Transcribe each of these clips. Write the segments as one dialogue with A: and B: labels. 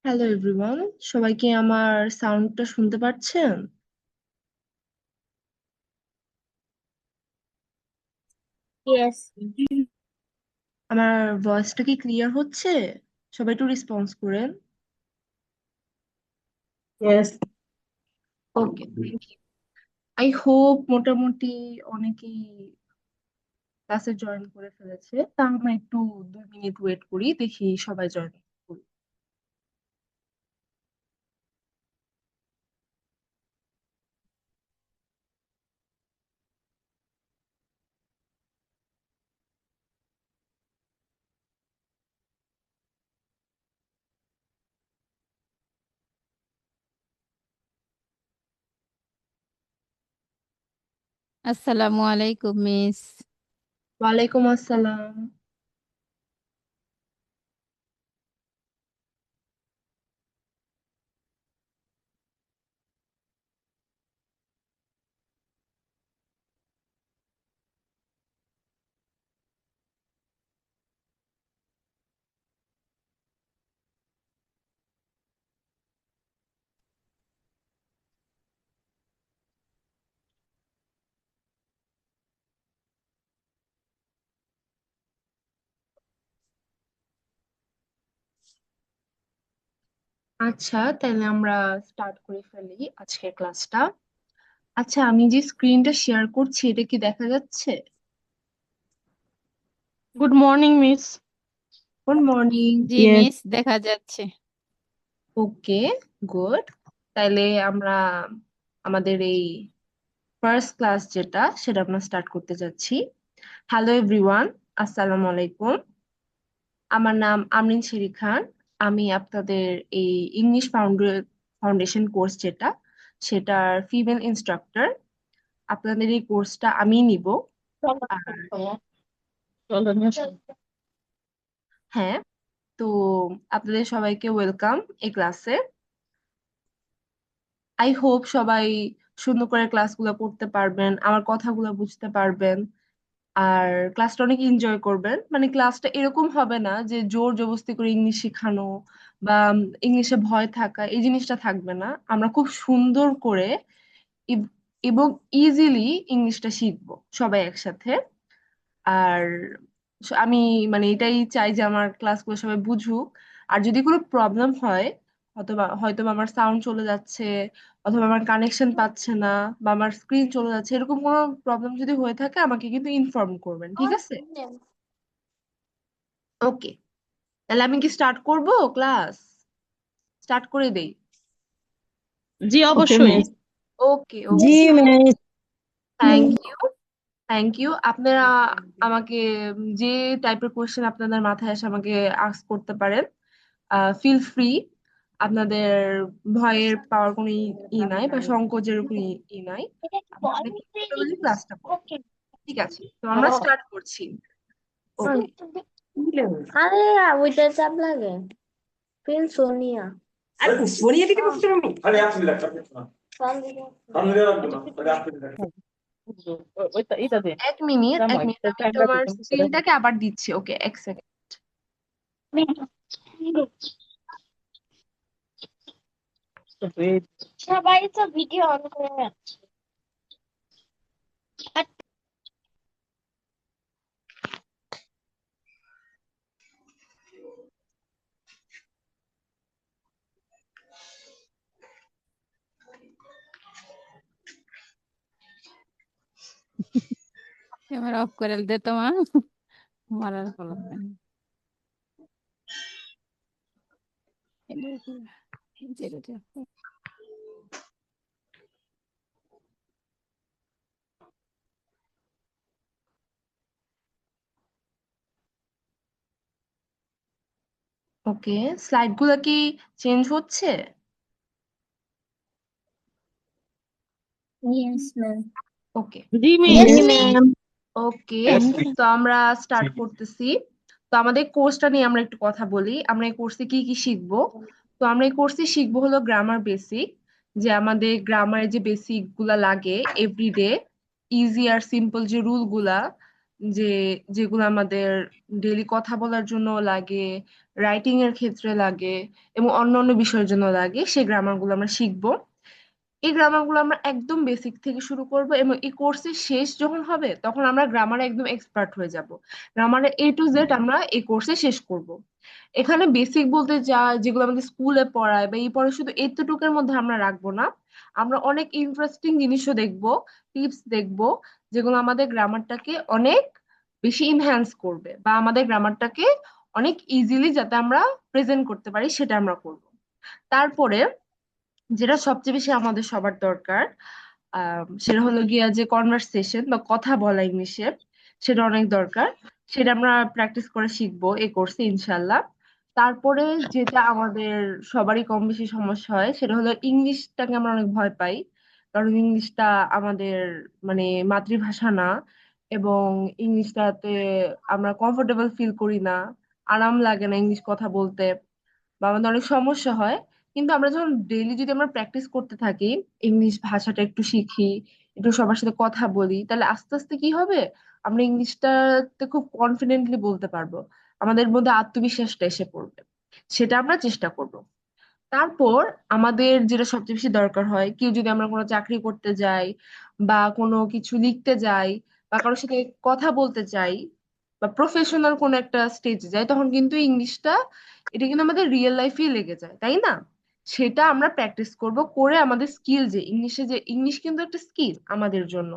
A: Hello everyone, সবাই কি আমার সাউন্ডটা শুনতে পাচ্ছেন?
B: Yes.
A: আমার ভয়েসটা কি ক্লিয়ার হচ্ছে? সবাই একটু রেসপন্স করেন।
B: Yes.
A: Okay, thank you. I hope মোটামুটি অনেকেই ক্লাসে জয়েন করে ফেলেছে। তা আমরা একটু 2 মিনিট ওয়েট করি, দেখি সবাই জয়েন করি।
C: আসসালামু আলাইকুম মিস।
A: ওয়ালাইকুম আসসালাম। আচ্ছা, তাহলে আমরা স্টার্ট করে ফেলি আজকের ক্লাসটা। আচ্ছা, আমি যে স্ক্রিনটা শেয়ার করছি এটা কি দেখা যাচ্ছে?
B: Good morning, Miss.
A: Good morning.
C: জি
B: Yes.
C: মিস, দেখা যাচ্ছে।
A: Okay, good. তাইলে আমরা আমাদের এই ফার্স্ট ক্লাস যেটা সেটা আমরা স্টার্ট করতে যাচ্ছি। হ্যালো এভরিওয়ান, আসসালামু আলাইকুম। আমার নাম আমরিন শেরি খান। আমি আপনাদের এই ইংলিশ ফাউন্ডেশন কোর্স যেটা সেটার ফিমেল ইনস্ট্রাক্টর। আপনাদের এই কোর্সটা আমি নিব। আর হ্যাঁ, তো আপনাদের সবাইকে ওয়েলকাম এই ক্লাসে। আই হোপ সবাই সুন্দর করে ক্লাসগুলো করতে পারবেন, আমার কথাগুলো বুঝতে পারবেন, আর ক্লাসটা অনেক এনজয় করবেন। মানে ক্লাসটা এরকম হবে না যে জোর জবরদস্তি করে ইংলিশ শেখানো বা ইংলিশে ভয় থাকা, এই জিনিসটা থাকবে না। আমরা খুব সুন্দর করে ইব- এবং ইজিলি ইংলিশটা শিখবো সবাই একসাথে। আর আমি মানে এটাই চাই যে আমার ক্লাসগুলো সবাই বুঝুক। আর যদি কোনো প্রবলেম হয়, হয়তো বা আমার সাউন্ড চলে যাচ্ছে, অথবা আমার কানেকশন পাচ্ছে না, বা আমার স্ক্রিন চলে যাচ্ছে, এরকম কোনো প্রবলেম যদি হয়ে থাকে আমাকে কিন্তু ইনফর্ম করবেন, ঠিক আছে? ওকে, তাহলে আমি কি স্টার্ট করব ক্লাস? স্টার্ট করে দেই।
B: জি
D: Okay,
B: অবশ্যই।
D: miss.
A: ওকে
D: জি
A: okay,
D: miss.
A: Thank you. Thank you. আপনারা আমাকে যে টাইপের কোশ্চেন আপনাদের মাথায় আসে আমাকে আস্ক করতে পারেন। Feel free. আপনাদের ভয়ের পাওয়ার কোনো ই নাই, বা সংকোচের কোনো ই নাই। আপনারা কিভাবে ক্লাসটা করবেন। ঠিক আছে, তো আমরা স্টার্ট করছি। ওকে।
D: আরে ওইটা চাপ লাগে ফিল সোনিয়া
E: আরে সোনিয়া দিকে বসতে আমি আরে আপনি লাগবে না আমি লাগবে না আরে আপনি লাগবে
B: ওইটা এটা দে।
A: 1 মিনিট,
B: রামো
A: 1 মিনিট,
B: একটা
A: আমি
B: টাইম লাগবে
A: তোমার
B: তুমি সেটা।
A: স্ক্রিনটাকে আবার দিচ্ছি। ওকে, 1 সেকেন্ড।
D: সবাই তো ভিডিও অন করে রাখছে
C: ক্যামেরা অফ করে দে তোমার মারার ফলো।
A: ওকে, স্লাইড গুলা কি চেঞ্জ হচ্ছে?
D: ইয়েস ম্যাম
A: ওকে
B: জি
D: ইয়েস
B: মিস।
D: ম্যাম
A: ওকে, তো আমরা স্টার্ট করতেছি। তো আমাদের কোর্সটা নিয়ে আমরা একটু কথা বলি। আমরা এই কোর্সে কি কি শিখবো। তো আমরা এই কোর্সে শিখবো হলো গ্রামার বেসিক, যে আমাদের গ্রামারের যে বেসিক গুলা লাগে এভরিডে, ইজি আর সিম্পল যে রুল গুলা, যে যেগুলো আমাদের ডেইলি কথা বলার জন্য লাগে, রাইটিং এর ক্ষেত্রে লাগে এবং অন্যান্য বিষয়ের জন্য লাগে, সেই গ্রামারগুলো আমরা শিখবো। এই গ্রামারগুলো আমরা একদম বেসিক থেকে শুরু করব এবং এই কোর্সের শেষ যখন হবে তখন আমরা গ্রামারে একদম এক্সপার্ট হয়ে যাব। গ্রামারে A to Z আমরা এই কোর্সে শেষ করব। এখানে বেসিক বলতে যা যেগুলো আমাদের স্কুলে পড়ায় বা এই পড়ে শুধু এতটুকুর মধ্যে আমরা রাখবো না, আমরা অনেক ইন্টারেস্টিং জিনিসও দেখবো, টিপস দেখবো, যেগুলো আমাদের গ্রামারটাকে অনেক বেশি ইনহ্যান্স করবে বা আমাদের গ্রামারটাকে অনেক ইজিলি যাতে আমরা প্রেজেন্ট করতে পারি সেটা আমরা করব। তারপরে যেটা সবচেয়ে বেশি আমাদের সবার দরকার, সেটা হলো গিয়া যে কনভারসেশন বা কথা বলা ইংলিশে, সেটা অনেক দরকার। সেটা আমরা প্র্যাকটিস করে শিখবো এই কোর্সে ইনশাল্লাহ। তারপরে যেটা আমাদের সবারই কম বেশি সমস্যা হয় সেটা হলো ইংলিশটাকে আমরা অনেক ভয় পাই, কারণ ইংলিশটা আমাদের মানে মাতৃভাষা না, এবং ইংলিশটাতে আমরা কমফোর্টেবল ফিল করি না, আরাম লাগে না ইংলিশ কথা বলতে, বা আমাদের অনেক সমস্যা হয়। কিন্তু আমরা যখন ডেইলি যদি আমরা প্র্যাকটিস করতে থাকি, ইংলিশ ভাষাটা একটু শিখি, একটু সবার সাথে কথা বলি, তাহলে আস্তে আস্তে কি হবে, আমরা ইংলিশটাতে খুব কনফিডেন্টলি বলতে পারবো, আমাদের মধ্যে আত্মবিশ্বাসটা এসে পড়বে। সেটা আমরা চেষ্টা করব। তারপর আমাদের যেটা সবচেয়ে বেশি দরকার হয়, কেউ যদি আমরা কোনো চাকরি করতে যাই বা কোনো কিছু লিখতে যাই বা কারোর সাথে কথা বলতে চাই বা প্রফেশনাল কোনো একটা স্টেজে যাই, তখন কিন্তু ইংলিশটা এটা কিন্তু আমাদের রিয়েল লাইফে লেগে যায়, তাই না? সেটা আমরা প্র্যাকটিস করব করে আমাদের স্কিল, যে ইংলিশে, যে ইংলিশ কিন্তু একটা স্কিল আমাদের জন্য,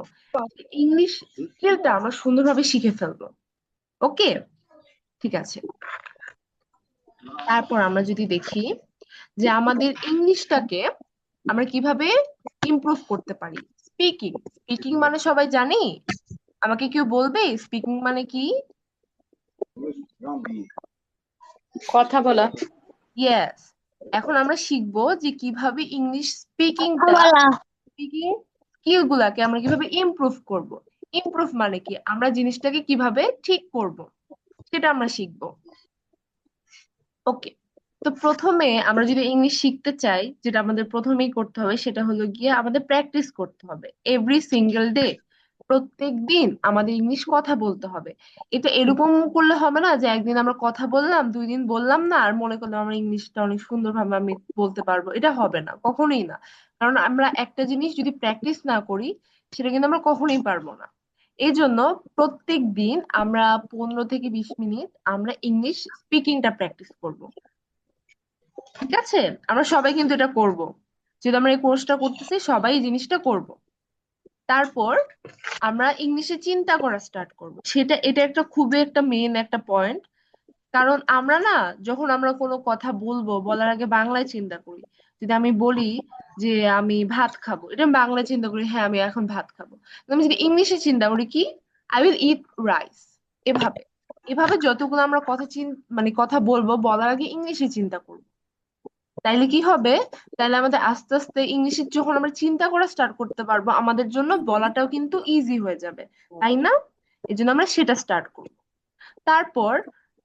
A: ইংলিশ স্কিলটা আমরা সুন্দরভাবে শিখে ফেলবো। ওকে, ঠিক আছে। তারপর আমরা যদি দেখি যে আমাদের ইংলিশটাকে আমরা কিভাবে ইমপ্রুভ করতে পারি। স্পিকিং, স্পিকিং মানে সবাই জানি? আমাকে কেউ বলবে স্পিকিং মানে কি?
B: কথা বলা।
A: ইয়েস। এখন আমরা শিখবো যে কিভাবে ইংলিশ স্পিকিংটা,
D: বলা
A: স্পিকিং স্কিল গুলাকে আমরা কিভাবে ইমপ্রুভ করব। ইমপ্রুভ মানে কি, আমরা জিনিসটাকে কিভাবে ঠিক করব, সেটা আমরা শিখবো। ওকে, তো প্রথমে আমরা যদি ইংলিশ শিখতে চাই, যেটা আমাদের প্রথমেই করতে হবে সেটা হলো গিয়ে আমাদের প্র্যাকটিস করতে হবে এভরি সিঙ্গেল ডে। প্রত্যেক দিন আমাদের ইংলিশ কথা বলতে হবে। এটা এরকম করলে হবে না যে একদিন আমরা কথা বললাম, 2 দিন বললাম না আর মনে করলাম আমরা ইংলিশটা অনেক সুন্দরভাবে আমি বলতে পারবো, এটা হবে না, কখনোই না। কারণ আমরা একটা জিনিস যদি প্র্যাকটিস না করি সেটা কিন্তু আমরা কখনোই পারবো না। এই জন্য প্রত্যেক দিন আমরা 15 থেকে 20 মিনিট আমরা ইংলিশ স্পিকিংটা প্র্যাকটিস করব। ঠিক আছে, আমরা সবাই কিন্তু এটা করব, যেহেতু আমরা এই কোর্সটা করতেছি সবাই এই জিনিসটা করব। তারপর আমরা ইংলিশে চিন্তা করা স্টার্ট করব, এটা একটা খুবই একটা মেন একটা পয়েন্ট। কারণ আমরা না, যখন আমরা কোনো কথা বলবো বলার আগে বাংলায় চিন্তা করি। যদি আমি বলি যে আমি ভাত খাবো, এটা আমি বাংলায় চিন্তা করি, হ্যাঁ আমি এখন ভাত খাবো। কিন্তু আমি যদি ইংলিশে চিন্তা করি কি, আই উইল ইট রাইস, এভাবে এভাবে যতগুলো আমরা মানে কথা বলবো বলার আগে ইংলিশে চিন্তা করবো। তাইলে কি হবে, তাইলে আমাদের আস্তে আস্তে ইংলিশে যখন আমরা চিন্তা করা স্টার্ট করতে পারবো, আমাদের জন্য বলাটাও কিন্তু ইজি হয়ে যাবে, তাই না? এই জন্য আমরা সেটা স্টার্ট করবো। তারপর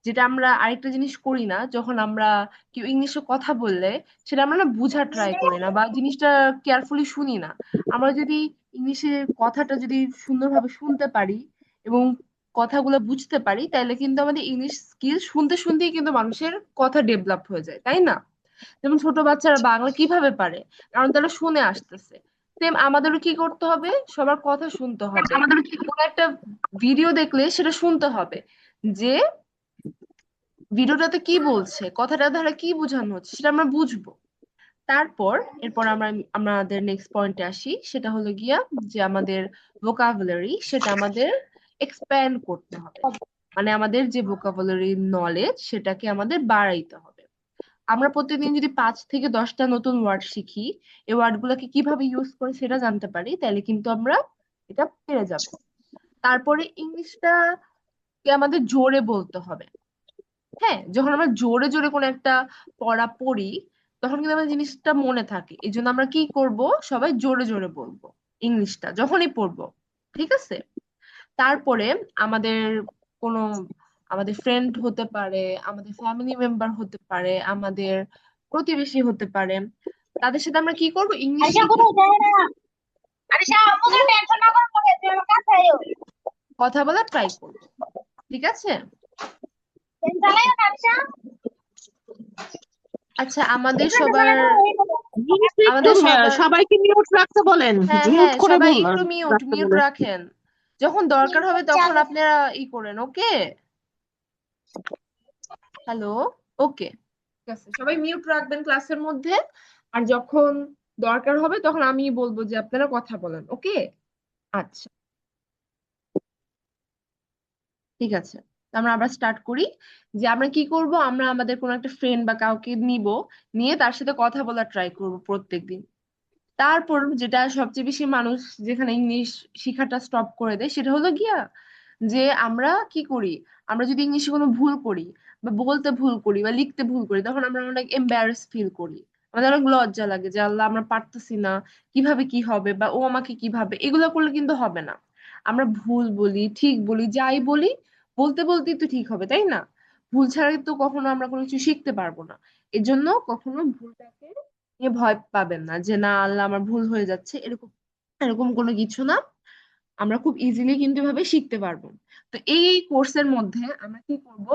A: যেটা আমরা আরেকটা জিনিস করি না, যখন আমরা কেউ ইংলিশে কথা বললে সেটা আমরা না বুঝার ট্রাই করি না বা জিনিসটা কেয়ারফুলি শুনি না। আমরা যদি ইংলিশে কথাটা যদি সুন্দরভাবে শুনতে পারি এবং কথাগুলো বুঝতে পারি, তাহলে কিন্তু আমাদের ইংলিশ স্কিল শুনতে শুনতেই কিন্তু মানুষের কথা ডেভেলপ হয়ে যায়, তাই না? যেমন ছোট বাচ্চারা বাংলা কিভাবে পারে, কারণ তারা শুনে আসতেছে। সেম আমাদেরও কি করতে হবে, সবার কথা শুনতে হবে। কোনো একটা ভিডিও দেখলে সেটা শুনতে হবে, যে ভিডিওটাতে কি বলছে, কথাটা দ্বারা কি বোঝানো হচ্ছে সেটা আমরা বুঝবো। এরপর আমরা আমাদের নেক্সট পয়েন্টে আসি, সেটা হলো গিয়া যে আমাদের ভোকাবুলারি সেটা আমাদের এক্সপ্যান্ড করতে হবে। মানে আমাদের যে ভোকাবুলারি নলেজ সেটাকে আমাদের বাড়াইতে হবে। আমরা প্রতিদিন যদি 5 থেকে 10টা নতুন ওয়ার্ড শিখি, এই ওয়ার্ড গুলাকে কিভাবে ইউজ করে সেটা জানতে পারি, তাহলে কিন্তু আমরা এটা পেরে যাব। তারপরে ইংলিশটাকে আমাদের জোরে বলতে হবে। হ্যাঁ, যখন আমরা জোরে জোরে কোনো একটা পড়া পড়ি তখন কিন্তু আমাদের জিনিসটা মনে থাকে, এই জন্য আমরা কি করব, সবাই জোরে জোরে বলবো ইংলিশটা যখনই পড়বো। ঠিক আছে, তারপরে আমাদের কোনো আমাদের ফ্রেন্ড হতে পারে, আমাদের ফ্যামিলি মেম্বার হতে পারে, আমাদের প্রতিবেশী হতে পারে, তাদের সাথে আমরা কি করব, ইংলিশে
D: আরিশা কোথায় যায় না? আরিশা আমাকে টেনশন না করো, তুই আমার কাছে আয়।
A: কথা বলা ট্রাই করবো, ঠিক আছে? আচ্ছা, আমাদের সবার
B: জিনিসটা একটু
A: আমাদের সবার
B: সবাইকে মিউট রাখতে বলেন,
A: হ্যাঁ
B: মিউট
A: হ্যাঁ,
B: করে
A: সবাই একটু মিউট
B: রাখতে
A: মিউট
B: বলেন।
A: রাখেন। যখন দরকার হবে তখন আপনারা করেন, ওকে? হ্যালো, ওকে, ঠিক আছে, সবাই মিউট রাখবেন ক্লাসের মধ্যে। আর যখন দরকার হবে তখন আমি বলবো যে আপনারা কথা বলেন, ওকে? আচ্ছা, ঠিক আছে। তো আমরা আবার স্টার্ট করি। যে আমরা কি করব, আমরা আমাদের কোনো একটা ফ্রেন্ড বা কাউকে নিব, নিয়ে তার সাথে কথা বলার ট্রাই করব প্রত্যেকদিন। তারপর যেটা সবচেয়ে বেশি মানুষ যেখানে ইংলিশ শিখাটা স্টপ করে দেয় সেটা হলো গিয়া যে আমরা কি করি, আমরা যদি ইংলিশে কোনো ভুল করি বা বলতে ভুল করি বা লিখতে ভুল করি তখন আমরা অনেক এম্বারাস ফিল করি। আমাদের অনেক লজ্জা লাগে যে আল্লাহ আমরা পারতেছি না, কিভাবে কি হবে, বা ও আমাকে কিভাবে, এগুলো করলে কিন্তু হবে না। আমরা ভুল বলি, ঠিক বলি, যাই বলি, বলতে বলতেই তো ঠিক হবে, তাই না? ভুল ছাড়া তো কখনো আমরা কোনো কিছু শিখতে পারবো না। এজন্য কখনো ভুলটাকে নিয়ে ভয় পাবেন না যে না আল্লাহ আমার ভুল হয়ে যাচ্ছে, এরকম এরকম কোনো কিছু না। আমরা খুব ইজিলি কিন্তু এভাবে শিখতে পারবো। তো এই কোর্সের মধ্যে আমরা কি করব,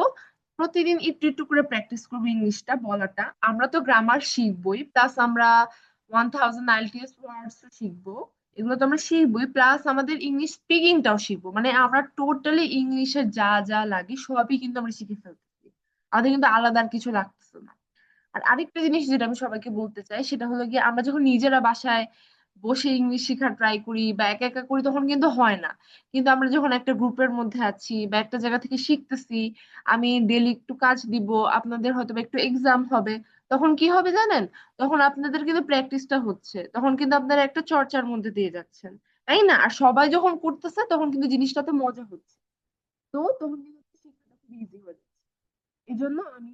A: প্রতিদিন একটু একটু করে প্র্যাকটিস করবো ইংলিশটা বলাটা। আমরা তো গ্রামার শিখবোই, প্লাস আমরা 1000 IELTS ওয়ার্ডস শিখবো। এগুলো তো আমরা শিখবোই, প্লাস আমাদের ইংলিশ স্পিকিংটাও শিখবো। মানে আমরা টোটালি ইংলিশের যা যা লাগে সবই কিন্তু আমরা শিখে ফেলতেছি। আমাদের কিন্তু আলাদা আর কিছু লাগতেছে না। আর আরেকটা জিনিস যেটা আমি সবাইকে বলতে চাই সেটা হলো গিয়ে আমরা যখন নিজেরা বাসায় বসে ইংলিশ শেখার ট্রাই করি বা একা একা করি তখন কিন্তু হয় না। কিন্তু আমরা যখন একটা গ্রুপের মধ্যে আছি বা একটা জায়গা থেকে শিখতেছি, আমি ডেলি একটু কাজ দিব, আপনাদের হয়তো বা একটু এক্সাম হবে, তখন কি হবে জানেন? তখন আপনাদের কিন্তু প্র্যাকটিসটা হচ্ছে, তখন কিন্তু আপনারা একটা চর্চার মধ্যে দিয়ে যাচ্ছেন, তাই না? আর সবাই যখন করতেছে তখন কিন্তু জিনিসটাতে মজা হচ্ছে। তো তখন কিন্তু শেখাটা খুব ইজি হয়ে যাচ্ছে। এই জন্য আমি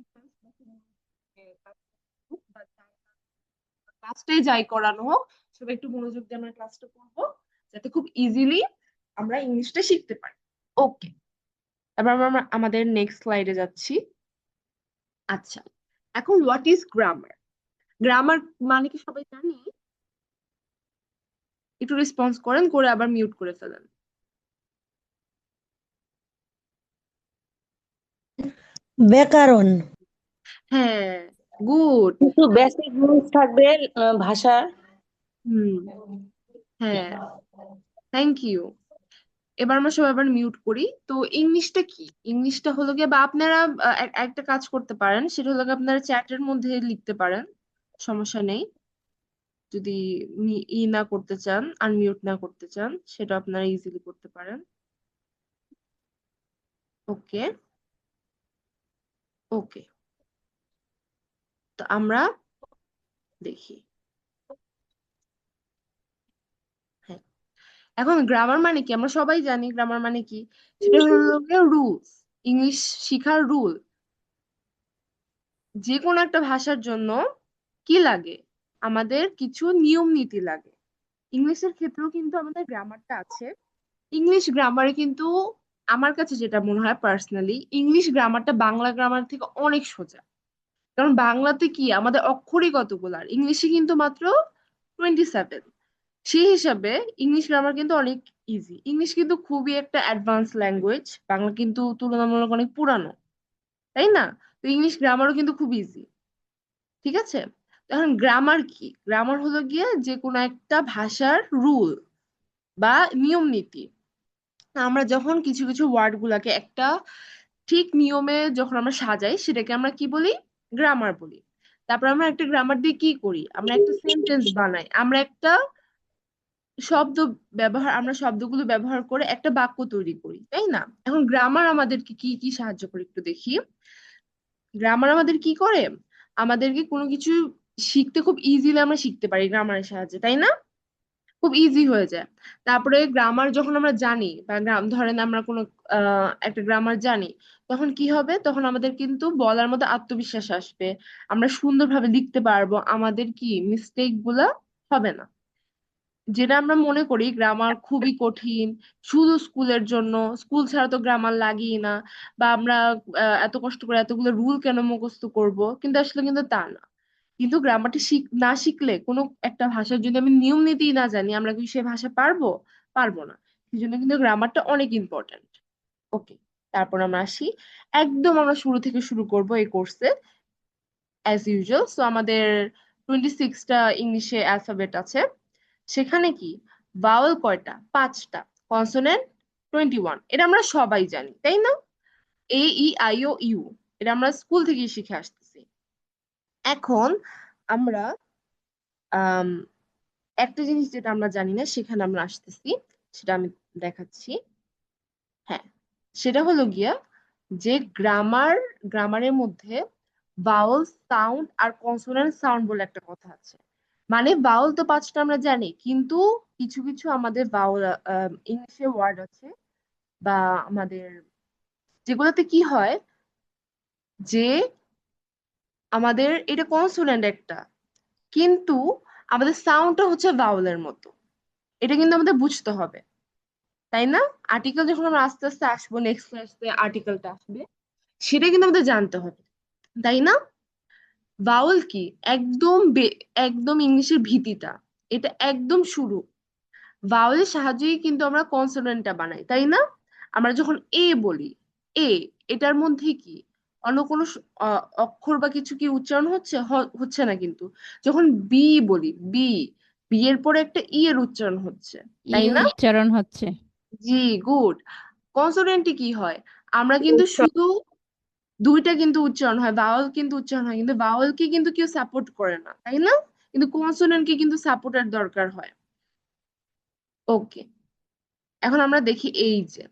A: ক্লাসটাই যাই করানো হোক, সবাই একটু মনোযোগ দিয়ে আমরা ক্লাসটা করবো, যাতে খুব ইজিলি আমরা ইংলিশটা শিখতে পারি। ওকে, এবার আমরা আমাদের নেক্সট স্লাইডে যাচ্ছি। আচ্ছা, এখন হোয়াট ইজ গ্রামার? গ্রামার মানে কি সবাই জানি? একটু রেসপন্স করেন, করে আবার মিউট করে ফেলেন।
F: ব্যাকরণ।
A: হ্যাঁ, গুড।
B: কিছু বেসিক রুলস থাকবে ভাষার।
A: হুম, হ্যাঁ, থ্যাংক ইউ। এবার আমরা সবাই আবার মিউট করি। তো ইংলিশটা কি? ইংলিশটা হলো গিয়ে, বা আপনারা একটা কাজ করতে পারেন, সেটা হলো গিয়ে আপনারা চ্যাটের মধ্যে লিখতে পারেন, সমস্যা নেই। যদি না করতে চান, আনমিউট না করতে চান, সেটা আপনারা ইজিলি করতে পারেন। ওকে, ওকে, তো আমরা দেখি। হ্যাঁ, এখন গ্রামার মানে কি আমরা সবাই জানি, গ্রামার মানে কি? সেটা হলো গিয়ে রুলস, ইংলিশ শিখার রুল। যে কোনো একটা ভাষার জন্য কি লাগে, আমাদের কিছু নিয়ম নীতি লাগে। ইংলিশের ক্ষেত্রেও কিন্তু আমাদের গ্রামারটা আছে। ইংলিশ গ্রামারে কিন্তু আমার কাছে যেটা মনে হয় পার্সোনালি, ইংলিশ গ্রামারটা বাংলা গ্রামার থেকে অনেক সোজা। কারণ বাংলাতে কি আমাদের অক্ষরই কতগুলো, আর ইংলিশে কিন্তু মাত্র 27। সেই হিসাবে ইংলিশ গ্রামার কিন্তু অনেক ইজি। ইংলিশ কিন্তু খুবই একটা অ্যাডভান্স ল্যাঙ্গুয়েজ, বাংলা কিন্তু তুলনামূলক অনেক পুরানো, তাই না? তো ইংলিশ গ্রামারও কিন্তু খুব ইজি, ঠিক আছে? তো এখন গ্রামার কি? গ্রামার হলো গিয়ে যে কোনো একটা ভাষার রুল বা নিয়ম নীতি। আমরা যখন কিছু কিছু ওয়ার্ড গুলাকে একটা ঠিক নিয়মে যখন আমরা সাজাই সেটাকে আমরা কি বলি? গ্রামার বলি। তারপর আমরা একটা গ্রামার দিয়ে কি করি, আমরা একটা সেন্টেন্স বানাই, আমরা একটা আমরা শব্দগুলো ব্যবহার করে একটা বাক্য তৈরি করি, তাই না? এখন গ্রামার আমাদেরকে কি কি সাহায্য করে একটু দেখি। গ্রামার আমাদের কি করে, আমাদেরকে কোনো কিছু শিখতে খুব ইজিলি আমরা শিখতে পারি গ্রামারের সাহায্যে, তাই না? খুব ইজি হয়ে যায়। তারপরে গ্রামার যখন আমরা জানি, বা ধরেন আমরা কোনো একটা গ্রামার জানি, তখন কি হবে, তখন আমাদের কিন্তু বলার মধ্যে আত্মবিশ্বাস আসবে, আমরা সুন্দরভাবে লিখতে পারবো, আমাদের কি মিস্টেক গুলা হবে না। যেটা আমরা মনে করি গ্রামার খুবই কঠিন, শুধু স্কুলের জন্য, স্কুল ছাড়া তো গ্রামার লাগেই না, বা আমরা এত কষ্ট করে এতগুলো রুল কেন মুখস্থ করব, কিন্তু আসলে কিন্তু তা না। কিন্তু গ্রামারটা না শিখলে, কোনো একটা ভাষার যদি আমি নিয়ম নীতি না জানি, আমরা কি সে ভাষা পারবো? পারবো না। এই জন্য কিন্তু গ্রামারটা অনেক ইম্পর্ট্যান্ট। ওকে, তারপর আমরা আসি, একদম আমরা শুরু থেকে শুরু করব এই কোর্সে অ্যাজ ইউজুয়াল। সো আমাদের 26টা ইংলিশে অ্যালফাবেট আছে। সেখানে কি ভাওয়েল কয়টা? 5টা। কনসোনেন্ট 21, এটা আমরা সবাই জানি তাই না? এ ই আই ও ইউ, এটা আমরা স্কুল থেকেই শিখে আসতেছি। এখন আমরা আম, একটা জিনিস যেটা আমরা জানি না সেখানে আমরা আসতেছি, সেটা আমি দেখাচ্ছি। হ্যাঁ, সেটা হলো গিয়া যে গ্রামারের মধ্যে ভাওয়েল সাউন্ড আর কনসোনেন্ট সাউন্ড বলে একটা কথা আছে। মানে ভাওয়েল তো 5টা আমরা জানি, কিন্তু কিছু কিছু আমাদের ভাওয়েল ইংলিশে ওয়ার্ড আছে বা আমাদের যেগুলোতে কি হয় যে আমাদের এটা কনসোনেন্ট একটা, কিন্তু আমাদের সাউন্ডটা হচ্ছে ভাওয়েলের মতো। এটা কিন্তু আমাদের বুঝতে হবে তাই না? আর্টিকেল যখন আমরা আস্তে আস্তে আসবো, নেক্সট ক্লাসে আর্টিকেলটা আসবে, সেটা কিন্তু আমাদের জানতে হবে তাই না? ভাওয়েল কি একদম একদম ইংলিশের ভিত্তিটা, এটা একদম শুরু। ভাওয়েলের সাহায্যেই কিন্তু আমরা কনসোনেন্টটা বানাই তাই না? আমরা যখন এ বলি, এ, এটার মধ্যে কি অন্য কোনো অক্ষর বা কিছু কি উচ্চারণ হচ্ছে? হচ্ছে না কিন্তু। যখন বি বলি, বি, বি এর পরে একটা ই এর উচ্চারণ হচ্ছে তাই
C: ইউ
A: না?
C: উচ্চারণ হচ্ছে।
A: জি, গুড। কনসোনেন্টে কি হয়? আমরা কিন্তু শুধু দুইটা কিন্তু উচ্চারণ হয়, ভাওয়েল কিন্তু উচ্চারণ হয়, কিন্তু ভাওয়েলকে কিন্তু কেউ সাপোর্ট করে না তাই না? কিন্তু কনসোনেন্টকে কিন্তু সাপোর্টের দরকার হয়। ওকে, এখন আমরা দেখি এই যে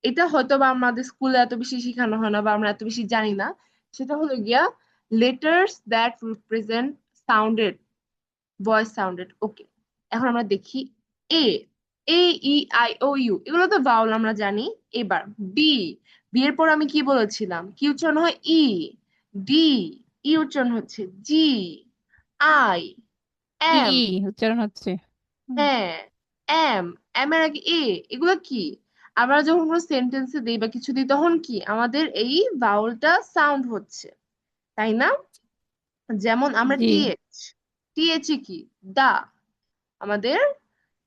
A: এটা হয়তো বা আমাদের স্কুলে এত বেশি শেখানো হয় না বা আমরা এত বেশি জানি না। সেটা হলো গিয়া letters that represent sounded, voice sounded. Okay, এখন আমরা দেখি এ, এ ই আই ও ইউ, এগুলো তো ভাওয়াল আমরা জানি। এবার বি, বি এর পর আমি কি বলেছিলাম? কি উচ্চারণ হয়? ই। ডি, ই উচ্চারণ হচ্ছে জি। আই,
C: ই
A: এম,
C: উচ্চারণ হচ্ছে। হুম।
A: হ্যাঁ, এম, এম এর আগে এ, এগুলো কি? আমরা যখন কোনো সেন্টেন্সে দিই বা কিছু দিই তখন কি আমাদের এই ভাওয়ালটা সাউন্ড হচ্ছে তাই না? যেমন আমরা
C: জি।
A: টিএইচ, টিএইচ কি? দা, আমাদের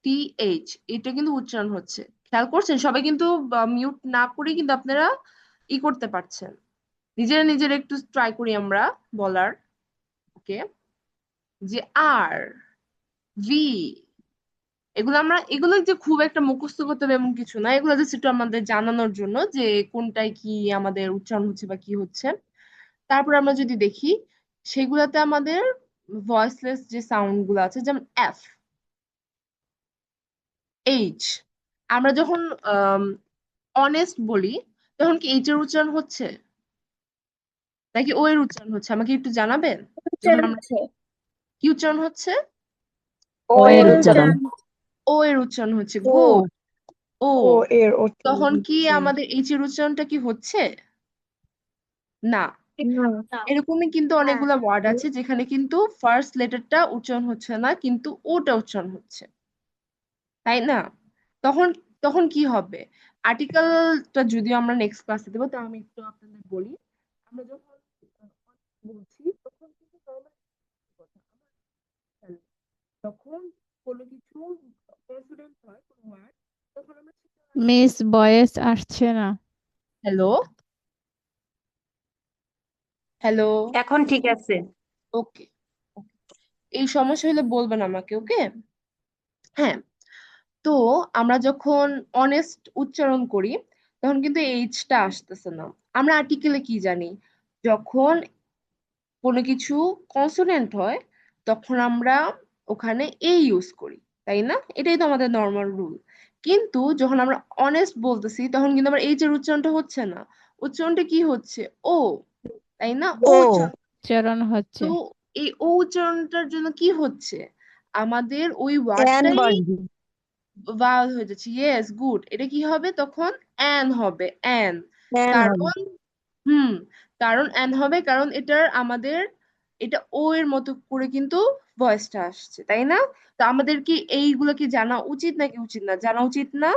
A: টিএইচ, এটা কিন্তু উচ্চারণ হচ্ছে। খেয়াল করছেন? সবাই কিন্তু মিউট না করে কিন্তু আপনারা ই করতে পারছেন, নিজেরা নিজেরা একটু ট্রাই করি আমরা বলার। ওকে, যে আর, ভি, এগুলো যে খুব একটা মুখস্থ করতে হবে এমন কিছু না, এগুলো জাস্ট একটু আমাদের জানানোর জন্য যে কোনটায় কি আমাদের উচ্চারণ হচ্ছে বা কি হচ্ছে। তারপর আমরা যদি দেখি সেগুলাতে আমাদের ভয়েসলেস যে সাউন্ড গুলো আছে, যেমন এফ, এইচ, আমরা যখন অনেস্ট বলি তখন কি এইচ এর উচ্চারণ হচ্ছে নাকি ও এর উচ্চারণ হচ্ছে? আমাকে একটু জানাবেন। যখন আমরা কি উচ্চারণ হচ্ছে?
F: ও এর উচ্চারণ।
A: ও এর উচ্চারণ হচ্ছে।
F: ও
A: গুড, ও।
F: ও এর
A: তখন
F: উচ্চারণ
A: কি
F: হচ্ছে।
A: আমাদের এইচ এর উচ্চারণটা কি হচ্ছে? না।
F: না।
A: এরকমই কিন্তু অনেকগুলো ওয়ার্ড আছে যেখানে কিন্তু ফার্স্ট লেটারটা উচ্চারণ হচ্ছে না, কিন্তু ওটা উচ্চারণ হচ্ছে তাই না? তখন তখন কি হবে? আর্টিকেলটা যদিও আমরা নেক্সট ক্লাসে দেবো, তো আমি একটু আপনাদের বলি। আমরা যখন বলছি তখন কিন্তু normal কথা, যখন কোনো কিছু কনফিডেন্ট হয় কোনো ওয়ার্ড, তখন আমরা
C: মিস ভয়েস আসছে না।
A: হ্যালো, হ্যালো,
B: এখন ঠিক আছে।
A: ওকে, এই সমস্যা হলে বলবেন আমাকে। ওকে, হ্যাঁ। তো আমরা যখন অনেস্ট উচ্চারণ করি তখন কিন্তু এইচটা আসতেছে না। আমরা আর্টিকেলে কি জানি? যখন কোনো কিছু কনসোনেন্ট হয় তখন আমরা ওখানে এ ইউজ করি তাই না? এটাই তো আমাদের নর্মাল রুল। কিন্তু যখন আমরা অনেস্ট বলতেছি তখন কিন্তু আমার এইচ এর উচ্চারণটা হচ্ছে না, উচ্চারণটা কি হচ্ছে? ও, তাই না? ও
F: ও
A: উচ্চারণ।
C: উচ্চারণ হচ্ছে।
A: তো এই ও উচ্চারণটার জন্য কি হচ্ছে? আমাদের ওই
F: এন
A: ওয়ার্ডটাই
F: বসবে।
A: ভাওয়াল হয়ে যাচ্ছে। Yes, good. এটা কি হবে তখন? অ্যান হবে, অ্যান।
F: এন হবে।
A: কারণ হুম, কারণ অ্যান হবে কারণ এটার আমাদের এটা ও এর মতো করে কিন্তু ভয়েসটা আসছে তাই না? তো আমাদের কি এইগুলো কি জানা উচিত নাকি উচিত না? জানা উচিত না?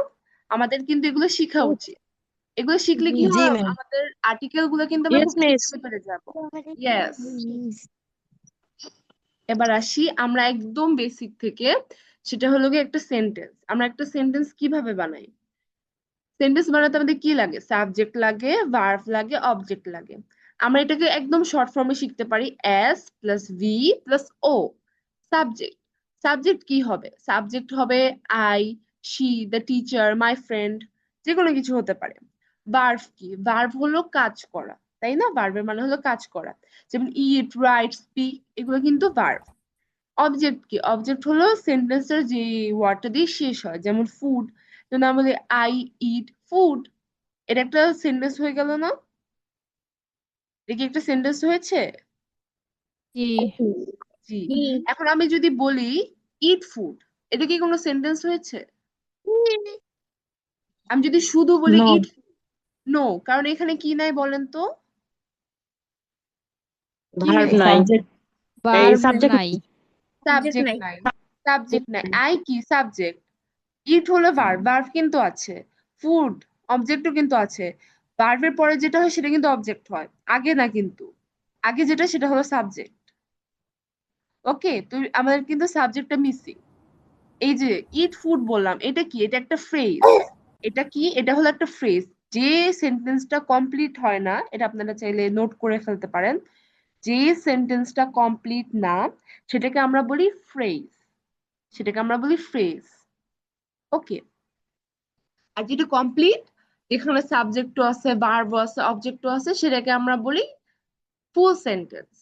A: আমাদের কিন্তু এগুলো শেখা উচিত। এগুলো শিখলে কি
F: জি
A: হয়,
F: ম্যাম।
A: আমাদের আর্টিকেল গুলো কিন্তু আমরা
B: ইয়েস
A: খুব
B: মিস।
A: শিখতে পেরে যাবো। ইয়েস। এবার আসি আমরা একদম বেসিক থেকে সেটা হলো গিয়ে একটা সেন্টেন্স। আমরা একটা সেন্টেন্স কিভাবে বানাই? সেন্টেন্স বানাতে আমাদের কি লাগে? সাবজেক্ট লাগে, ভার্ব লাগে, অবজেক্ট লাগে। আমরা এটাকে একদম শর্ট ফর্মে শিখতে পারি, এস প্লাস ভি প্লাস ও। সাবজেক্ট, সাবজেক্ট কি হবে? সাবজেক্ট হবে I, she, the teacher, my friend, যে কোনো কিছু হতে পারে। ভার্ব কি? ভার্ব হলো কাজ করা, তাই না? ভার্বের মানে হলো কাজ করা, যেমন ইট, রাইট, স্পিক, এগুলো কিন্তু ভার্ব। অবজেক্ট কি? অবজেক্ট হলো সেন্টেন্সের যে ওয়ার্ডটা দিয়ে শেষ হয়, যেমন ফুড, যেমন আমরা বলি আই ইট ফুড, এটা একটা সেন্টেন্স হয়ে গেল না? এটা কি একটা সেন্টেন্স হয়েছে?
C: জি,
A: জি। এখন আমি যদি বলি ইট ফুড, এটা কি কোনো সেন্টেন্স হয়েছে? আমি যদি শুধু বলি
F: নো
A: ইট, নো, কারণ এখানে কি নাই বলেন তো? কি
B: ভার্ব
A: নেই?
B: নাই,
F: সাবজেক্ট
B: এই
C: ভার্ব
B: সাবজেক্ট
C: নাই।
A: সাবজেক্ট
D: নাই।
A: নাই, সাবজেক্ট নাই। আই কি? সাবজেক্ট। ইট হলো ভার্ব, ভার্ব কিন্তু আছে। ফুড, অবজেক্টও কিন্তু আছে। ভার্বের পরে যেটা হয় সেটা কিন্তু অবজেক্ট হয়, আগে না কিন্তু। আগে যেটা সেটা হলো সাবজেক্ট। ওকে, তো আমাদের কিন্তু সাবজেক্টটা মিসিং। এই যে ইট ফুড বললাম, এটা কি? এটা একটা ফ্রেজ। এটা কি? এটা হলো একটা ফ্রেজ। যে সেন্টেন্সটা কমপ্লিট হয় না, এটা আপনারা চাইলে নোট করে ফেলতে পারেন, যে সেন্টেন্সটা কমপ্লিট না সেটাকে আমরা বলি ফ্রেজ, সেটাকে আমরা বলি ফ্রেজ। ওকে, আর যেটা কমপ্লিট, যেখানে সাবজেক্টও আছে, ভার্বও আছে, অবজেক্টও আছে, সেটাকে আমরা বলি ফুল সেন্টেন্স।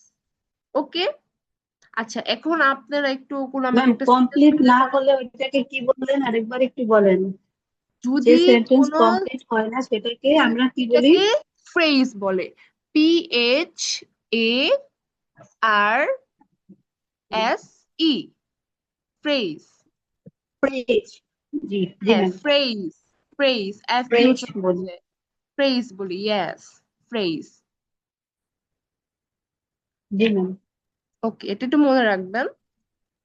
A: ওকে, আচ্ছা এখন আপনারা একটু কোনো আমাকে
F: ম্যাম,
A: একটা সেন্টেন্স
F: কমপ্লিট
A: তৈরি
F: না
A: করেন।
F: হলে ওইটাকে কি বললেন? আরেকবার একটু বলেন। যে
A: যদি
F: সেন্টেন্স
A: কোনো,
F: কমপ্লিট হয় না সেটাকে আমরা কি বলি?
A: এটাকে ফ্রেজ বলে, PH ARSE, ফ্রেজ।
F: ফ্রেজ। জি জি
A: হ্যাঁ
F: ma'am,
A: phrase, phrase,
F: phrase
A: FUZ,
F: বলি।
A: ফ্রেজ বলি, ইয়েস, ফ্রেজ।
F: জি ম্যাম।
A: ওকে, এটা একটু মনে রাখবেন।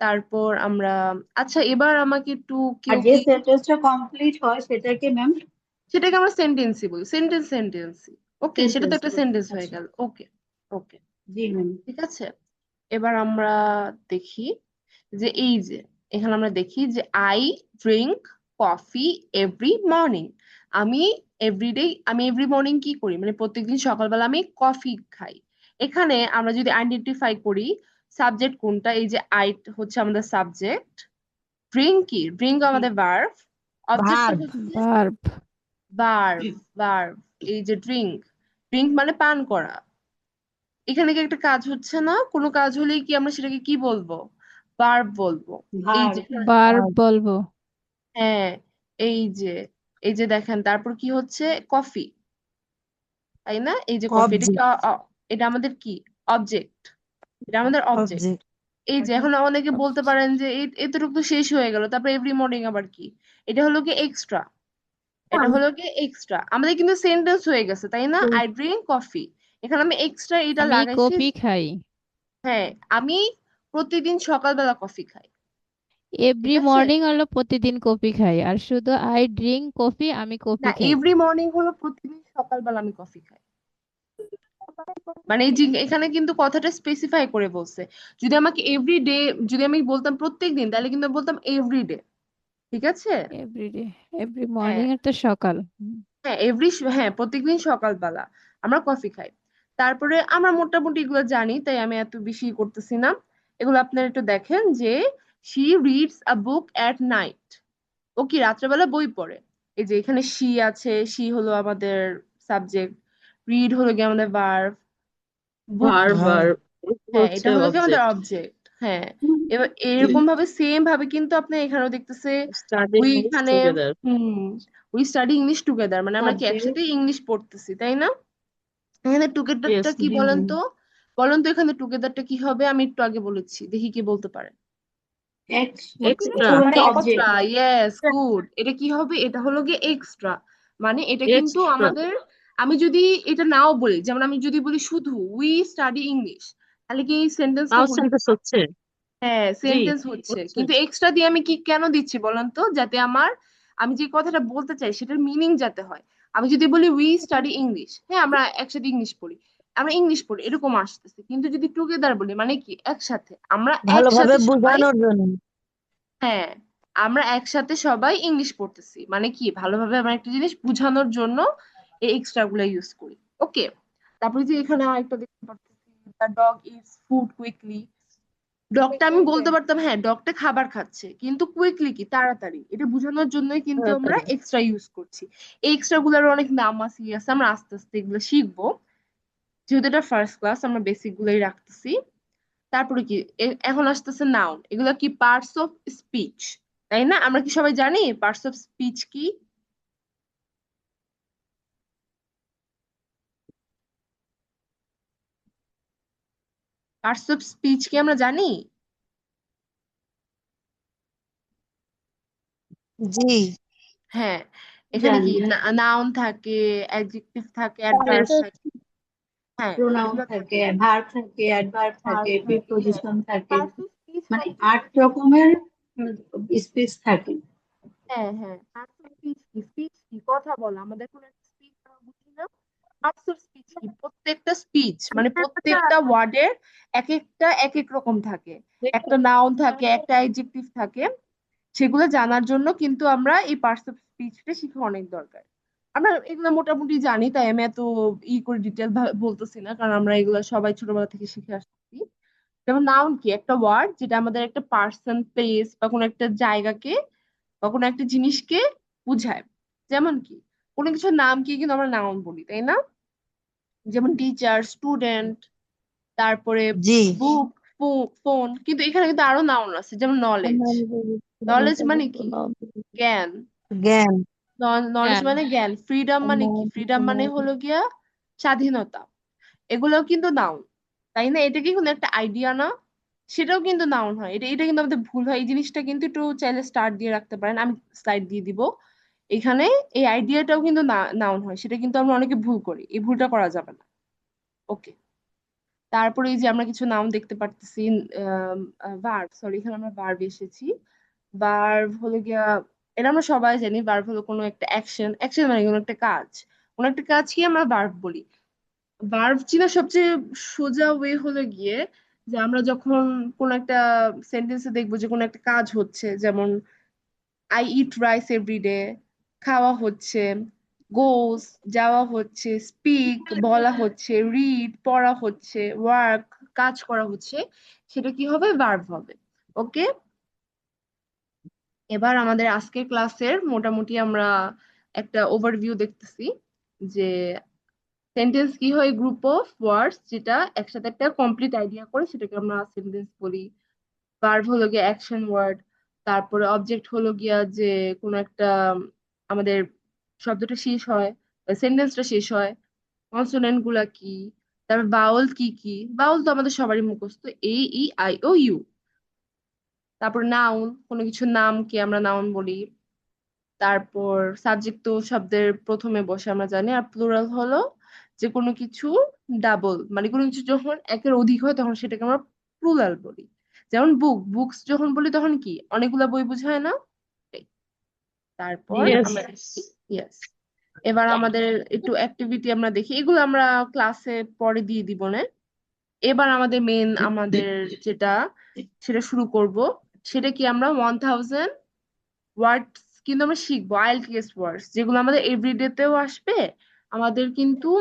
A: তারপর আমরা, আচ্ছা এবার আমাকে একটু
F: আর
A: কেউ
F: যে
A: কি,
F: সেন্টেন্সটা কমপ্লিট হয় সেটাকে ম্যাম
A: সেটাকে আমরা সেন্টেন্সই বলি, সেন্টেন্স, সেন্টেন্সই। ওকে, সেটা তো
F: সেন্টেন্স
A: একটা
F: বলি।
A: সেন্টেন্স হয়ে
F: আচ্ছা,
A: গেল। ওকে, ওকে,
F: জি ম্যাম।
A: ঠিক আছে। এবার আমরা দেখি যে এই যে এখানে আমরা দেখি যে I drink coffee every morning. আমি এভরিডে, আমি এভরি মর্নিং কি করি, মানে প্রত্যেকদিন সকালবেলা আমি কফি খাই। এখানে আমরা যদি আইডেন্টিফাই করি সাবজেক্ট কোনটা, এই যে আই হচ্ছে আমাদের সাবজেক্ট, ড্রিঙ্ক কি? ড্রিঙ্ক
F: জি,
A: আমাদের ভার্ব, অবজেক্টটা
F: ভার্ব।
A: হচ্ছে
C: ভার্ব।
A: Verb, verb. এই যে ড্রিঙ্ক, ড্রিঙ্ক মানে পান করা। এখানে কি একটা কাজ হচ্ছে না? কোনো কাজ হলেই কি আমরা সেটাকে কি বলবো? ভার্ব বলবো। এই যে,
F: ভার্ব।
C: ভার্ব বলবো।
A: হ্যাঁ, এই যে, এই যে দেখেন তারপর কি হচ্ছে? কফি, তাই না? এই যে কফি, এটা কি
F: অবজেক্ট।
A: এটা আমাদের কি? অবজেক্ট, এটা আমাদের অবজেক্ট।
F: অবজেক্ট।
A: এই যে এখন অনেকে বলতে পারেন যে এতটুকু তো শেষ হয়ে গেল, তারপর এভরি মর্নিং আবার কি? এটা হলো কি এক্সট্রা, এটা হলো কি এক্সট্রা। আমাদের কিন্তু সেন্টেন্স হয়ে গেছে, তাই না? আই ড্রিঙ্ক কফি, এখানে আমি এক্সট্রা এটা
C: আমি
A: লাগাইছি।
C: কফি খাই।
A: হ্যাঁ, আমি প্রতিদিন সকালবেলা কফি খাই, ঠিক
C: এভরি
A: আছে।
C: মর্নিং হলো প্রতিদিন কফি খাই, আর শুধু আই ড্রিঙ্ক কফি, আমি
A: না,
C: কফি খাই।
A: এভরি মর্নিং হলো প্রতিদিন সকালবেলা আমি কফি খাই। মানে এই যে এখানে কিন্তু কথাটা স্পেসিফাই করে বলছে। যদি আমাকে এভরি ডে, যদি আমি বলতাম প্রত্যেক দিন, তাহলে কিন্তু আমি বলতাম এভরি ডে, ঠিক আছে।
C: এভরিডে, এভরি
A: হ্যাঁ,
C: মর্নিং এর তো সকাল।
A: হ্যাঁ হ্যাঁ প্রত্যেকদিন সকালবেলা আমরা কফি খাই। তারপরে আমরা মোটামুটি এগুলো জানি, তাই আমি এত বেশি করতেছি না। এগুলো আপনারা একটু দেখেন যে she reads a book at night, ও কি রাত্রেবেলা বই পড়ে। এই যে এখানে শি আছে, শি হলো আমাদের সাবজেক্ট, রিড হলো কি আমাদের ভার্ব, বুক,
B: ভার্ব আর
A: হ্যাঁ এটা
B: হচ্ছে
A: হলো কি আমাদের
B: অবজেক্ট।
A: অবজেক্ট। হ্যাঁ, এবার এরকম ভাবে সেম ভাবে কিন্তু আপনি এখানেও দেখতেছে
B: স্টাডি ইংলিশ
A: ওইখানে,
B: together.
A: Hmm, we study English together, মানে আমরা কি
F: সাবজেক্ট।
A: একসাথে ইংলিশ পড়তেছি, তাই না? এখানে
B: ইয়েস।
A: টুগেদারটা কি
F: জি
A: বলেন
F: ম্যাম।
A: তো? বলেন তো এখানে টুগেদারটা কি হবে? আমি একটু আগে বলেছি, দেখি কি বলতে পারে।
B: এক্সট্রা।
F: এটা
A: মানে
F: হচ্ছে
A: এক্সট্রা,
F: অবজেক্ট।
A: Yes, good. এটা কি হবে? এটা হলো গিয়ে এক্সট্রা, মানে এটা কিন্তু
B: এক্সট্রা
A: আমাদের, আমি যদি এটা নাও বলি, যেমন আমি যদি বলি শুধু উই স্টাডি ইংলিশ, তাহলে কি এই সেন্টেন্সটা
B: তাও
A: হচ্ছে?
B: সেন্টেন্স হচ্ছে।
A: হ্যাঁ
B: জি
A: সেন্টেন্স হচ্ছে,
B: হচ্ছে।
A: কিন্তু এক্সট্রা দিয়ে আমি কি কেন দিচ্ছি বলেন তো? যাতে আমার, আমি যে কথাটা বলতে চাই সেটার মিনিং যাতে হয়। আমি যদি বলি উই স্টাডি ইংলিশ, হ্যাঁ আমরা একসাথে ইংলিশ পড়ি, আমরা ইংলিশ পড়ি, এরকম আসতেছে। কিন্তু যদি টুগেদার বলি, মানে কি একসাথে, আমরা
F: ভালোভাবে
A: একসাথে সবাই,
F: বোঝানোর জন্য।
A: হ্যাঁ, আমরা একসাথে সবাই ইংলিশ পড়তেছি, মানে কি ভালোভাবে আমরা একটা জিনিস বোঝানোর জন্য এই এক্সট্রা গুলা ইউজ করি। ওকে, তারপরে যে এখানে আরেকটা দেখতে পাচ্ছি, the dog eats food quickly. ডগটা আমি বলতে পারতাম হ্যাঁ ডগটা খাবার খাচ্ছে, কিন্তু কুইকলি কি তাড়াতাড়ি, এটা বোঝানোর জন্যই কিন্তু আমরা
B: তাড়াতাড়ি।
A: এক্সট্রা ইউজ করছি। এই এক্সট্রা গুলার অনেক নাম আছে আমরা আস্তে আস্তে এগুলো শিখবো, যেহেতু এটা ফার্স্ট ক্লাস আমরা বেসিক গুলাই রাখতেছি। তারপরে কি এখন আসতেছে নাউন, এগুলো কি পার্টস অফ স্পিচ, তাই না? আমরা কি সবাই জানি পার্টস অফ স্পিচ কি? পার্টস অফ স্পিচ কি আমরা জানি?
F: জি,
A: হ্যাঁ, এখানে
F: জানি।
A: কি নাউন থাকে, অ্যাডজেক্টিভ থাকে, অ্যাডভার্ব থাকে। হ্যাঁ,
F: প্রোনাউন
A: এগুলো
F: থাকে,
A: থাকে।
F: ভার্ব থাকে, অ্যাডভার্ব থাকে,
A: ভার্ব থাকে, হ্যাঁ।
F: প্রিপোজিশন থাকে,
A: পার্টস অফ স্পিচ
F: মানে
A: মানে
F: 8 রকমের স্পিচ থাকে।
A: হ্যাঁ হ্যাঁ, পার্টস অফ স্পিচ কি? স্পিচ কি? কথা বলা। আমাদের কোনো একটা স্পিচ আমরা বুঝি না, পার্টস অফ স্পিচ কি? প্রত্যেকটা স্পিচ মানে প্রত্যেকটা ওয়ার্ডের এক একটা এক এক রকম থাকে, একটা নাউন থাকে, একটা অ্যাডজেক্টিভ থাকে। সেগুলো জানার জন্য কিন্তু আমরা এই পার্টস অফ স্পিচটা শিখা অনেক দরকার। আমরা এগুলো মোটামুটি জানি, তাই আমি এত করে ডিটেল বলতেছি না, কারণ আমরা এগুলো সবাই ছোটবেলা থেকে শিখে আসছি। যেমন নাউন কি? একটা ওয়ার্ড যেটা আমাদের একটা পার্সন, প্লেস বা কোনো একটা জায়গাকে বা কোনো একটা জিনিসকে বুঝায়। যেমন কি কোনো কিছুর নাম কি কিন্তু আমরা নাউন বলি, তাই না? যেমন টিচার, স্টুডেন্ট, তারপরে
F: জি,
A: বুক, ফোন। কিন্তু এখানে কিন্তু আরো নাউন আছে, যেমন নলেজ। নলেজ মানে কি? জ্ঞান।
F: জ্ঞান।
A: নলেজ
C: জ্ঞান।
A: মানে জ্ঞান। ফ্রিডম মানে কি? ফ্রিডম মানে হলো গিয়া স্বাধীনতা। এগুলোও কিন্তু নাউন, তাই না? এটা কি কোনো একটা আইডিয়া না? সেটাও কিন্তু নাউন হয়। এটা এটা কিন্তু আমাদের ভুল হয়, এই জিনিসটা কিন্তু একটু চাইলে স্টার্ট দিয়ে রাখতে পারেন, আমি স্লাইড দিয়ে দিব এখানে। এই আইডিয়াটাও কিন্তু নাউন হয়, সেটা কিন্তু আমরা অনেকে ভুল করি, এই ভুলটা করা যাবে না। ওকে, তারপরে এই যে আমরা কিছু নাউন দেখতে পারতেছি, ভার্ব, সরি এখানে আমরা ভার্ব এসেছি। ভার্ব হলো গিয়া, এটা আমরা সবাই জানি, ভার্ব হলো কোনো একটা অ্যাকশন। অ্যাকশন মানে কোনো একটা কাজ, কোনো একটা কাজকে আমরা ভার্ব বলি। ভার্ব চেনার সবচেয়ে সোজা ওয়ে হলো গিয়ে যে আমরা যখন কোন একটা সেন্টেন্সে দেখবো যে কোনো একটা কাজ হচ্ছে, যেমন আই ইট রাইস এভরিডে, খাওয়া হচ্ছে, গোস যাওয়া হচ্ছে, স্পিক বলা হচ্ছে, রিড পড়া হচ্ছে, ওয়ার্ক কাজ করা হচ্ছে, সেটা কি হবে? ভার্ব হবে। ওকে, এবার আমাদের আজকের ক্লাসের মোটামুটি আমরা একটা ওভারভিউ দেখতেছি যে সেন্টেন্স কি হয়? গ্রুপ অফ ওয়ার্ডস যেটা একসাথে একটা কমপ্লিট আইডিয়া করে, সেটাকে আমরা সেন্টেন্স বলি। ভার্ব হলো গিয়ে অ্যাকশন ওয়ার্ড। তারপরে অবজেক্ট হলো গিয়া যে কোনো একটা আমাদের শব্দটা শেষ হয়, সেন্টেন্সটা শেষ হয়। কনসোনেন্ট গুলা কি? তারপর বাউল কি কি? বাউল তো আমাদের সবারই মুখস্থ, এ ই আই ও ইউ। তারপর নাউন, কোনো কিছুর নামকে আমরা নাউন বলি। তারপর সাবজেক্ট তো শব্দের প্রথমে বসে আমরা জানি, আর প্লুরাল হলো যে কোনো কিছু ডাবল, মানে কোনো কিছু যখন একের অধিক হয় তখন সেটাকে আমরা প্লুরাল বলি। যেমন বুকস যখন বলি তখন কি অনেকগুলা বই বোঝায় না? এই। তারপর
F: Yes.
A: আমরা ইয়েস, এবার আমাদের একটু অ্যাক্টিভিটি আমরা দেখি, এগুলো আমরা ক্লাসে পরে দিয়ে দিব না। এবার আমাদের মেন আমাদের যেটা সেটা শুরু করব, সেটা কি আমরা 1000 ওয়ার্ডস কিন্তু আমরা শিখবো, আইএলটিএস ওয়ার্ডস, যেগুলো আমাদের এভরিডে তেও আসবে। আমাদের কিন্তু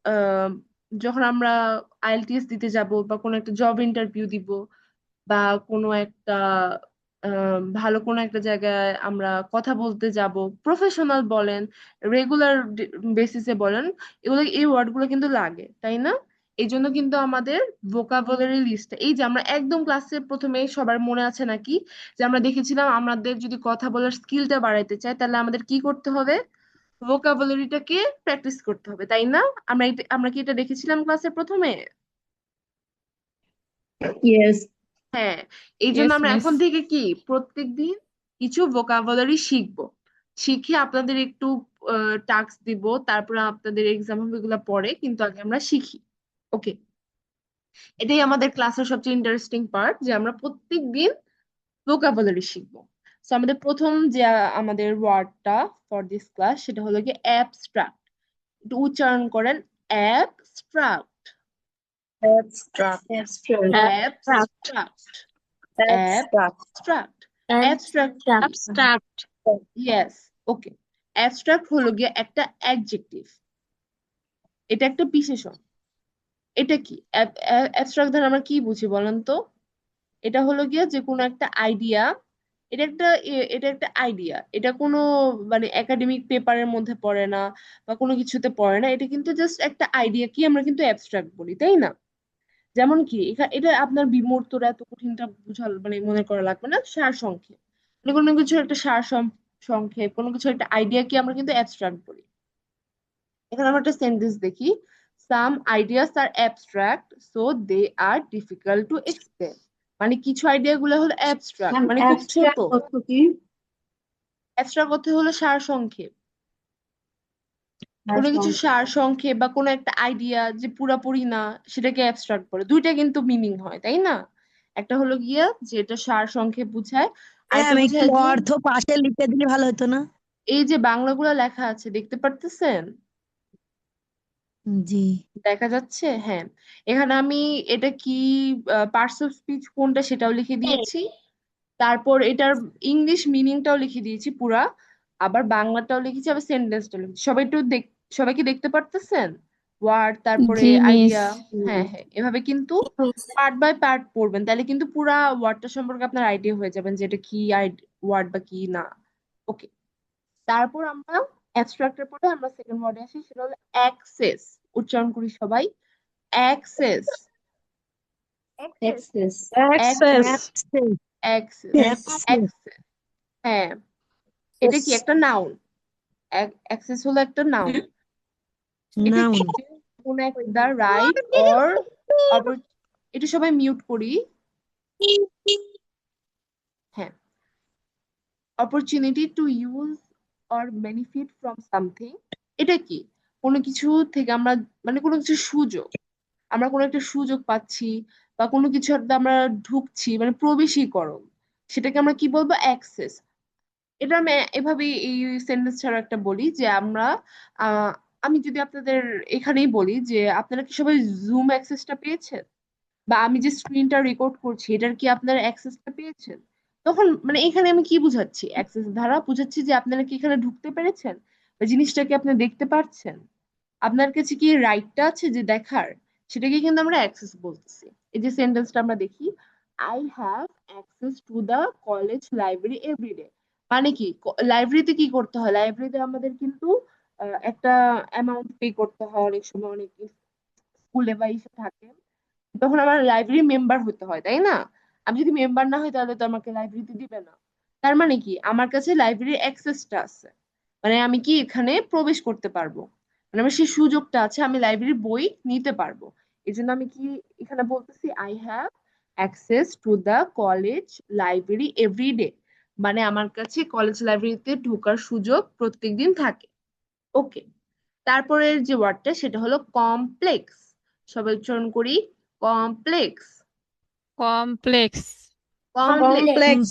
A: আহ, যখন আমরা আইএলটিএস দিতে যাব বা কোনো একটা জব ইন্টারভিউ দিব বা কোনো একটা ভালো কোনো একটা জায়গায় আমরা কথা বলতে যাব, প্রফেশনাল বলেন, রেগুলার বেসিসে বলেন, এগুলো এই ওয়ার্ডগুলো কিন্তু লাগে, তাই না? এই জন্য কিন্তু আমাদের ভোকাবুলারি লিস্ট, এই যে আমরা একদম ক্লাসে প্রথমে সবার মনে আছে নাকি যে আমরা দেখেছিলাম আমাদের যদি কথা বলার স্কিলটা বাড়াইতে চাই তাহলে আমাদের কি করতে হবে? ভোকাবুলারিটাকে প্র্যাকটিস করতে হবে, তাই না? আমরা কি এটা দেখেছিলাম ক্লাসের প্রথমে?
F: Yes.
A: হ্যাঁ, এই জন্য
C: ইয়েস
A: আমরা
C: মিস।
A: এখন থেকে কি প্রত্যেকদিন কিছু ভোকাবুলারি শিখবো। শিখে আপনাদের একটু টাস্ক দিব, তারপরে আপনাদের এক্সাম হবে, এগুলো পরে, কিন্তু আগে আমরা শিখি। ওকে, এটাই আমাদের ক্লাসের সবচেয়ে ইন্টারেস্টিং পার্ট, যে আমরা প্রত্যেকদিন ভোকাবুলারি শিখবো। তো আমাদের প্রথম যে আমাদের ওয়ার্ডটা ফর দিস ক্লাস সেটা হলো কি অ্যাবস্ট্রাক্ট। একটু উচ্চারণ করেন, abstract,
F: Abstract. Abstract.
A: Abstract,
F: Abstract.
A: Abstract. Abstract,
C: abstract,
A: yes, okay. Abstract হলো গিয়ে একটা অ্যাডজেক্টিভ, এটা একটা বিশেষণ। এটা কি অ্যাবস্ট্রাক্ট দ্বারা আমরা কি বুঝি বলেন তো? এটা হলো গিয়ে যে কোনো একটা আইডিয়া, এটা একটা আইডিয়া, এটা কোনো মানে একাডেমিক পেপারের মধ্যে পড়ে না বা কোনো কিছুতে পড়ে না, এটা কিন্তু জাস্ট একটা আইডিয়া কি আমরা কিন্তু অ্যাবস্ট্রাক্ট বলি, তাই না? যেমন কি এটা আপনার বিমূর্তরা এত কঠিনটা বুঝাল মানে মনে করা লাগবে না, সার সংক্ষেপ, মানে কোনো কিছু একটা সংক্ষেপ, কোনো কিছু একটা আইডিয়া কি আমরা কিন্তু অ্যাবস্ট্রাক্ট বলি। এখানে আমরা একটা সেন্টেন্স দেখি, some ideas are abstract so they are difficult to explain. মানে কিছু আইডিয়া গুলো হলো অ্যাবস্ট্রাক্ট
F: ম্যাম
A: মানে খুব ছোট।
F: অ্যাবস্ট্রাক্ট অর্থ কি?
A: অ্যাবস্ট্রাক্ট অর্থ হলো সার সংক্ষেপ, কোনো কিছু সার সংক্ষেপ বা কোনো একটা আইডিয়া যে পুরাপুরি না, সেটাকে অ্যাবস্ট্রাক্ট বলে। দুইটা কিন্তু মিনিং হয়, তাই না? একটা হলো গিয়া যে এটা সার সংক্ষেপ বুঝায়, আরেকটা
G: ম্যাম একটু
A: বোঝায় যে
G: অর্থ পাশে লিখে দিলে ভালো হতো না?
A: এই যে বাংলাগুলো লেখা আছে দেখতে পারতেছেন,
G: জি।
A: দেখা যাচ্ছে? হ্যাঁ, এখানে আমি এটা কি পার্টস অফ স্পিচ কোনটা সেটাও লিখে দিয়েছি, তারপর এটার ইংলিশ মিনিংটাও লিখে দিয়েছি পুরা, আবার বাংলাটাও লিখেছি, আবার সেন্টেন্সটাও লিখেছি। সবাই একটু সবাই কি দেখতে পারতেছেন ওয়ার্ড তারপরে
C: জি মিস,
A: আইডিয়া? হ্যাঁ হ্যাঁ, এভাবে কিন্তু পার্ট বাই পার্ট পড়বেন, তাহলে কিন্তু পুরা ওয়ার্ডটা সম্পর্কে আপনার আইডিয়া হয়ে যাবেন যে এটা কি ওয়ার্ড বা কি না। ওকে, তারপর আমরা অ্যাবস্ট্রাক্টের পরে আমরা সেকেন্ড ওয়ার্ডে আসি, সেটা হলো অ্যাক্সেস। উচ্চারণ করি সবাই, access,
F: access.
C: access,
A: access,
G: Access.
A: Access. হ্যাঁ, এটা কি একটা নাউন? অ্যাক্সেস হলো একটা নাউন। এটা কি
G: Noun.
A: যে কোন একটা রাইট অর এটা সবাই মিউট করি। হ্যাঁ, opportunity to use or benefit from something. এটা কি কোনো কিছু থেকে আমরা মানে কোনো কিছু সুযোগ, আমরা কোনো একটা সুযোগ পাচ্ছি বা কোনো কিছু একটা আমরা ঢুকছি মানে প্রবেশীকরণ, সেটাকে আমরা কি বলবো? অ্যাক্সেস। এটা আমি এভাবে এই সেন্টেন্স ছাড়া একটা বলি যে আমরা আহ আমি যদি আপনাদের এখানেই বলি যে আপনারা কি সবাই জুম অ্যাক্সেসটা পেয়েছেন, বা আমি যে স্ক্রিনটা রেকর্ড করছি এটার কি আপনারা অ্যাক্সেসটা পেয়েছেন? তখন মানে এখানে আমি কি বুঝাচ্ছি? অ্যাক্সেস দ্বারা বুঝাচ্ছি যে আপনারা কি এখানে ঢুকতে পেরেছেন বা জিনিসটাকে আপনি দেখতে পারছেন, আপনার কাছে কি রাইটটা আছে যে দেখার, সেটাকে কিন্তু আমরা অ্যাক্সেস বলতেছি। এই যে সেন্টেন্সটা আমরা দেখি, I have access to the college library everyday. মানে কি লাইব্রেরিতে কি করতে হয়? লাইব্রেরিতে আমাদের কিন্তু একটা অ্যামাউন্ট পে করতে হয় অনেক সময়, অনেক স্কুলে বা ইসে থাকে, তখন আমার লাইব্রেরি মেম্বার হতে হয়, তাই না? আমি যদি মেম্বার না হই তাহলে তো আমাকে লাইব্রেরিতে দিবে না। তার মানে কি আমার কাছে লাইব্রেরির অ্যাক্সেসটা আছে, মানে আমি কি এখানে প্রবেশ করতে পারবো, মানে আমার সেই সুযোগটা আছে, আমি লাইব্রেরির বই নিতে পারবো। এই জন্য আমি কি এখানে বলতেছি I have access to the college library everyday, মানে আমার কাছে কলেজ লাইব্রেরিতে ঢোকার সুযোগ প্রত্যেকদিন থাকে। ওকে, তারপরের যে ওয়ার্ডটা সেটা হলো কমপ্লেক্স। সবাই উচ্চারণ করি, complex,
C: complex,
A: complex,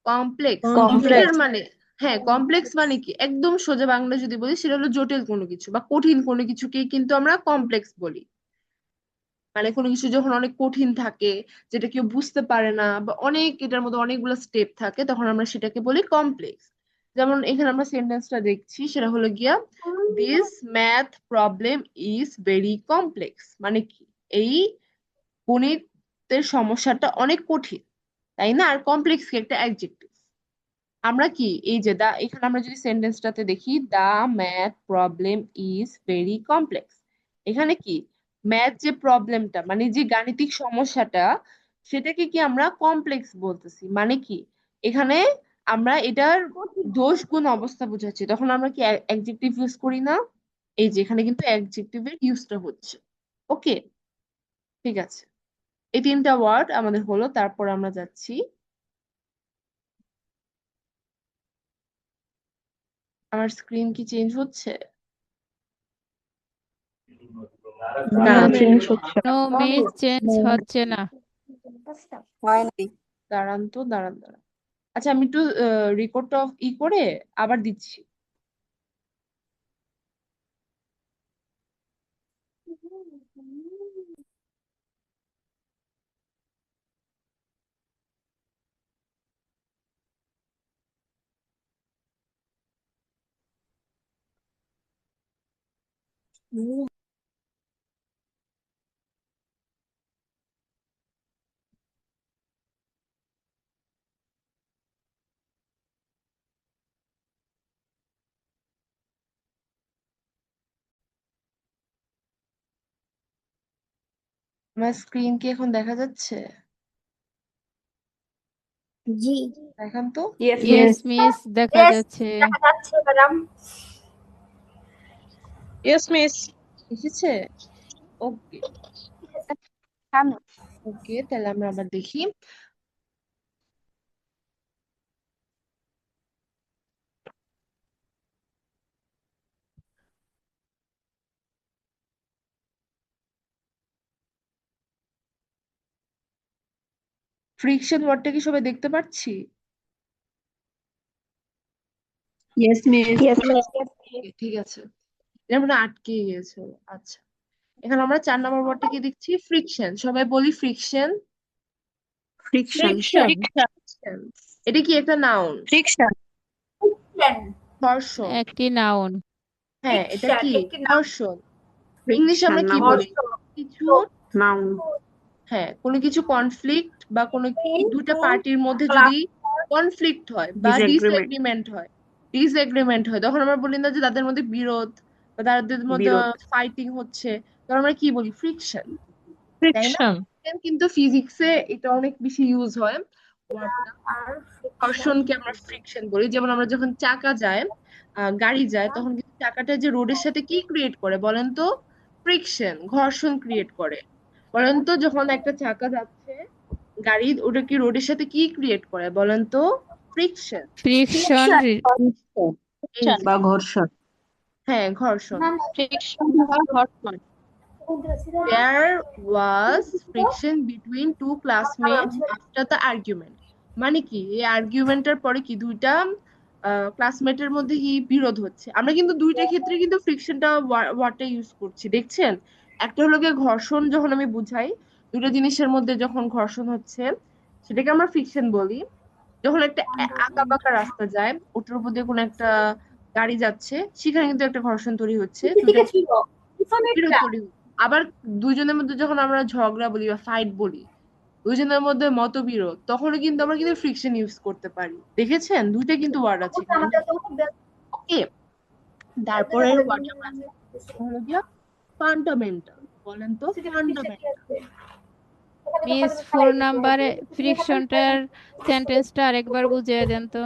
A: complex.
C: complex,
A: এটার মানে হ্যাঁ, কমপ্লেক্স মানে কি একদম সোজা বাংলা যদি বলি সেটা হলো জটিল কোনো কিছু বা কঠিন কোনো কিছুকেই কিন্তু আমরা কমপ্লেক্স বলি। মানে কোনো কিছু যখন অনেক কঠিন থাকে, যেটা কেউ বুঝতে পারে না বা অনেক এটার মধ্যে অনেকগুলো স্টেপ থাকে, তখন আমরা সেটাকে বলি কমপ্লেক্স। যেমন এখানে আমরা সেন্টেন্সটা দেখছি, সেটা হলো গিয়া this math problem is very complex. মানে কি এই গণিতের সমস্যাটা অনেক কঠিন, তাই না? আর কমপ্লেক্স কি একটা অ্যাডজেক্টিভ। আমরা কি এই যে দা, এখানে আমরা যদি সেন্টেন্সটাতে দেখি the math problem is very complex, এখানে কি ম্যাথ যে প্রবলেমটা মানে যে গাণিতিক সমস্যাটা, সেটাকে কি আমরা কমপ্লেক্স বলতেছি। মানে কি এখানে আমরা এটার দোষ গুণ অবস্থা বুঝাচ্ছি, তখন আমরা কি অ্যাডজেক্টিভ ইউজ করি না? এই যে এখানে কিন্তু অ্যাডজেক্টিভের ইউজটা হচ্ছে। ওকে, ঠিক আছে, এই তিনটা ওয়ার্ড আমাদের হলো, তারপর আমরা যাচ্ছি। আমার স্ক্রিন কি চেঞ্জ হচ্ছে?
B: না,
F: না,
B: চেঞ্জ হচ্ছে
C: no miss, চেঞ্জ হচ্ছে না।
A: দাঁড়ান তো, দাঁড়ান দাঁড়ান। আচ্ছা, আমি একটু রেকর্ডটা করে আবার দিচ্ছি। আমার স্ক্রিন কি এখন দেখা যাচ্ছে?
D: জি
A: দেখান তো।
E: Yes,
C: yes
E: miss.
C: মিস দেখা
D: Yes,
C: যাচ্ছে।
D: দেখা যাচ্ছে ম্যাডাম।
F: Yes, miss.
A: এসেছে? ওকে ওকে, তাহলে আমরা আবার দেখি। ফ্রিকশন ওয়ার্ডটা কি সবাই দেখতে পাচ্ছি?
F: Yes, miss.
D: Yes, miss.
A: Okay, ঠিক আছে, এটা মনে হয় আটকে গিয়েছে। আচ্ছা, এখানে আমরা 4 নম্বর ওয়ার্ডটা কি দেখছি? ফ্রিকশন। সবাই বলি ফ্রিকশন।
F: Friction.
A: Friction। এটা কি একটা নাউন?
F: Friction.
A: ঘর্ষণ।
C: একটি নাউন।
A: হ্যাঁ, এটা
D: Friction,
A: কি?
D: একটি নাউন।
A: ঘর্ষণ। ইংলিশে আমরা কি
F: noun.
A: বলি? কিছু,
F: Noun.
A: হ্যাঁ, কোনো কিছু কনফ্লিক্ট বা কোনো দুটা পার্টির মধ্যে
D: ক্লাস
A: যদি কনফ্লিক্ট হয় বা
F: Disagreement.
A: ডিসএগ্রিমেন্ট হয়, তখন আমরা বলি না যে তাদের মধ্যে বিরোধ বা তাদের মধ্যে
F: বিরোধ।
A: ফাইটিং হচ্ছে, তখন আমরা কি বলি? ফ্রিকশন, তাই না?
F: Friction.
A: কিন্তু ফিজিক্সে এটা অনেক বেশি ইউজ হয় ওয়ার্ডটা।
D: আর
A: ঘর্ষণকে আমরা ফ্রিকশন বলি। যেমন আমরা যখন চাকা যায়, গাড়ি যায়, তখন কিন্তু চাকাটা যে রোডের সাথে কি ক্রিয়েট করে বলেন তো? ফ্রিকশন, ঘর্ষণ ক্রিয়েট করে। বলেন তো, যখন একটা চাকা যাচ্ছে গাড়ি, ওটা কি রোডের সাথে কি ক্রিয়েট করে বলেন তো? ফ্রিকশন।
C: ফ্রিকশন
A: এই যে,
F: বা ঘর্ষণ।
A: হ্যাঁ, ঘর্ষণ।
F: Friction বা ঘর্ষণ।
A: There was friction between two classmates after the argument. মানে কি, এই আর্গুমেন্টের পরে কি দুইটা ক্লাসমেটের মধ্যে কি বিরোধ হচ্ছে। আমরা কিন্তু দুইটা ক্ষেত্রে কিন্তু ফ্রিকশনটা ওয়ার্ডটা ইউজ করছি, দেখছেন? একটা হলো গিয়ে ঘর্ষণ, যখন আমি বুঝাই দুইটা জিনিসের মধ্যে যখন ঘর্ষণ হচ্ছে, সেটাকে আমরা ফ্রিকশন বলি। যখন একটা আঁকা বাঁকা রাস্তা যায়, ওটার উপর দিয়ে কোনো একটা গাড়ি যাচ্ছে, সেখানে কিন্তু একটা ঘর্ষণ তৈরি হচ্ছে, দুইটা বিরোধ তৈরি হচ্ছে। আবার দুইজনের মধ্যে যখন আমরা ঝগড়া বলি বা ফাইট বলি, দুইজনের মধ্যে মতবিরোধ, তখনও কিন্তু আমরা কিন্তু ফ্রিকশন ইউজ করতে পারি। দেখেছেন, দুইটা কিন্তু ওয়ার্ড আছে ওকে। তারপরের ওয়ার্ডটা হলো গিয়া ফান্ডামেন্টাল। বলেন তো ফান্ডামেন্টাল।
C: মিস ফুল নাম্বারে ফ্রিকশনটার সেন্টেন্সটা আরেকবার বুঝিয়ে দেন তো।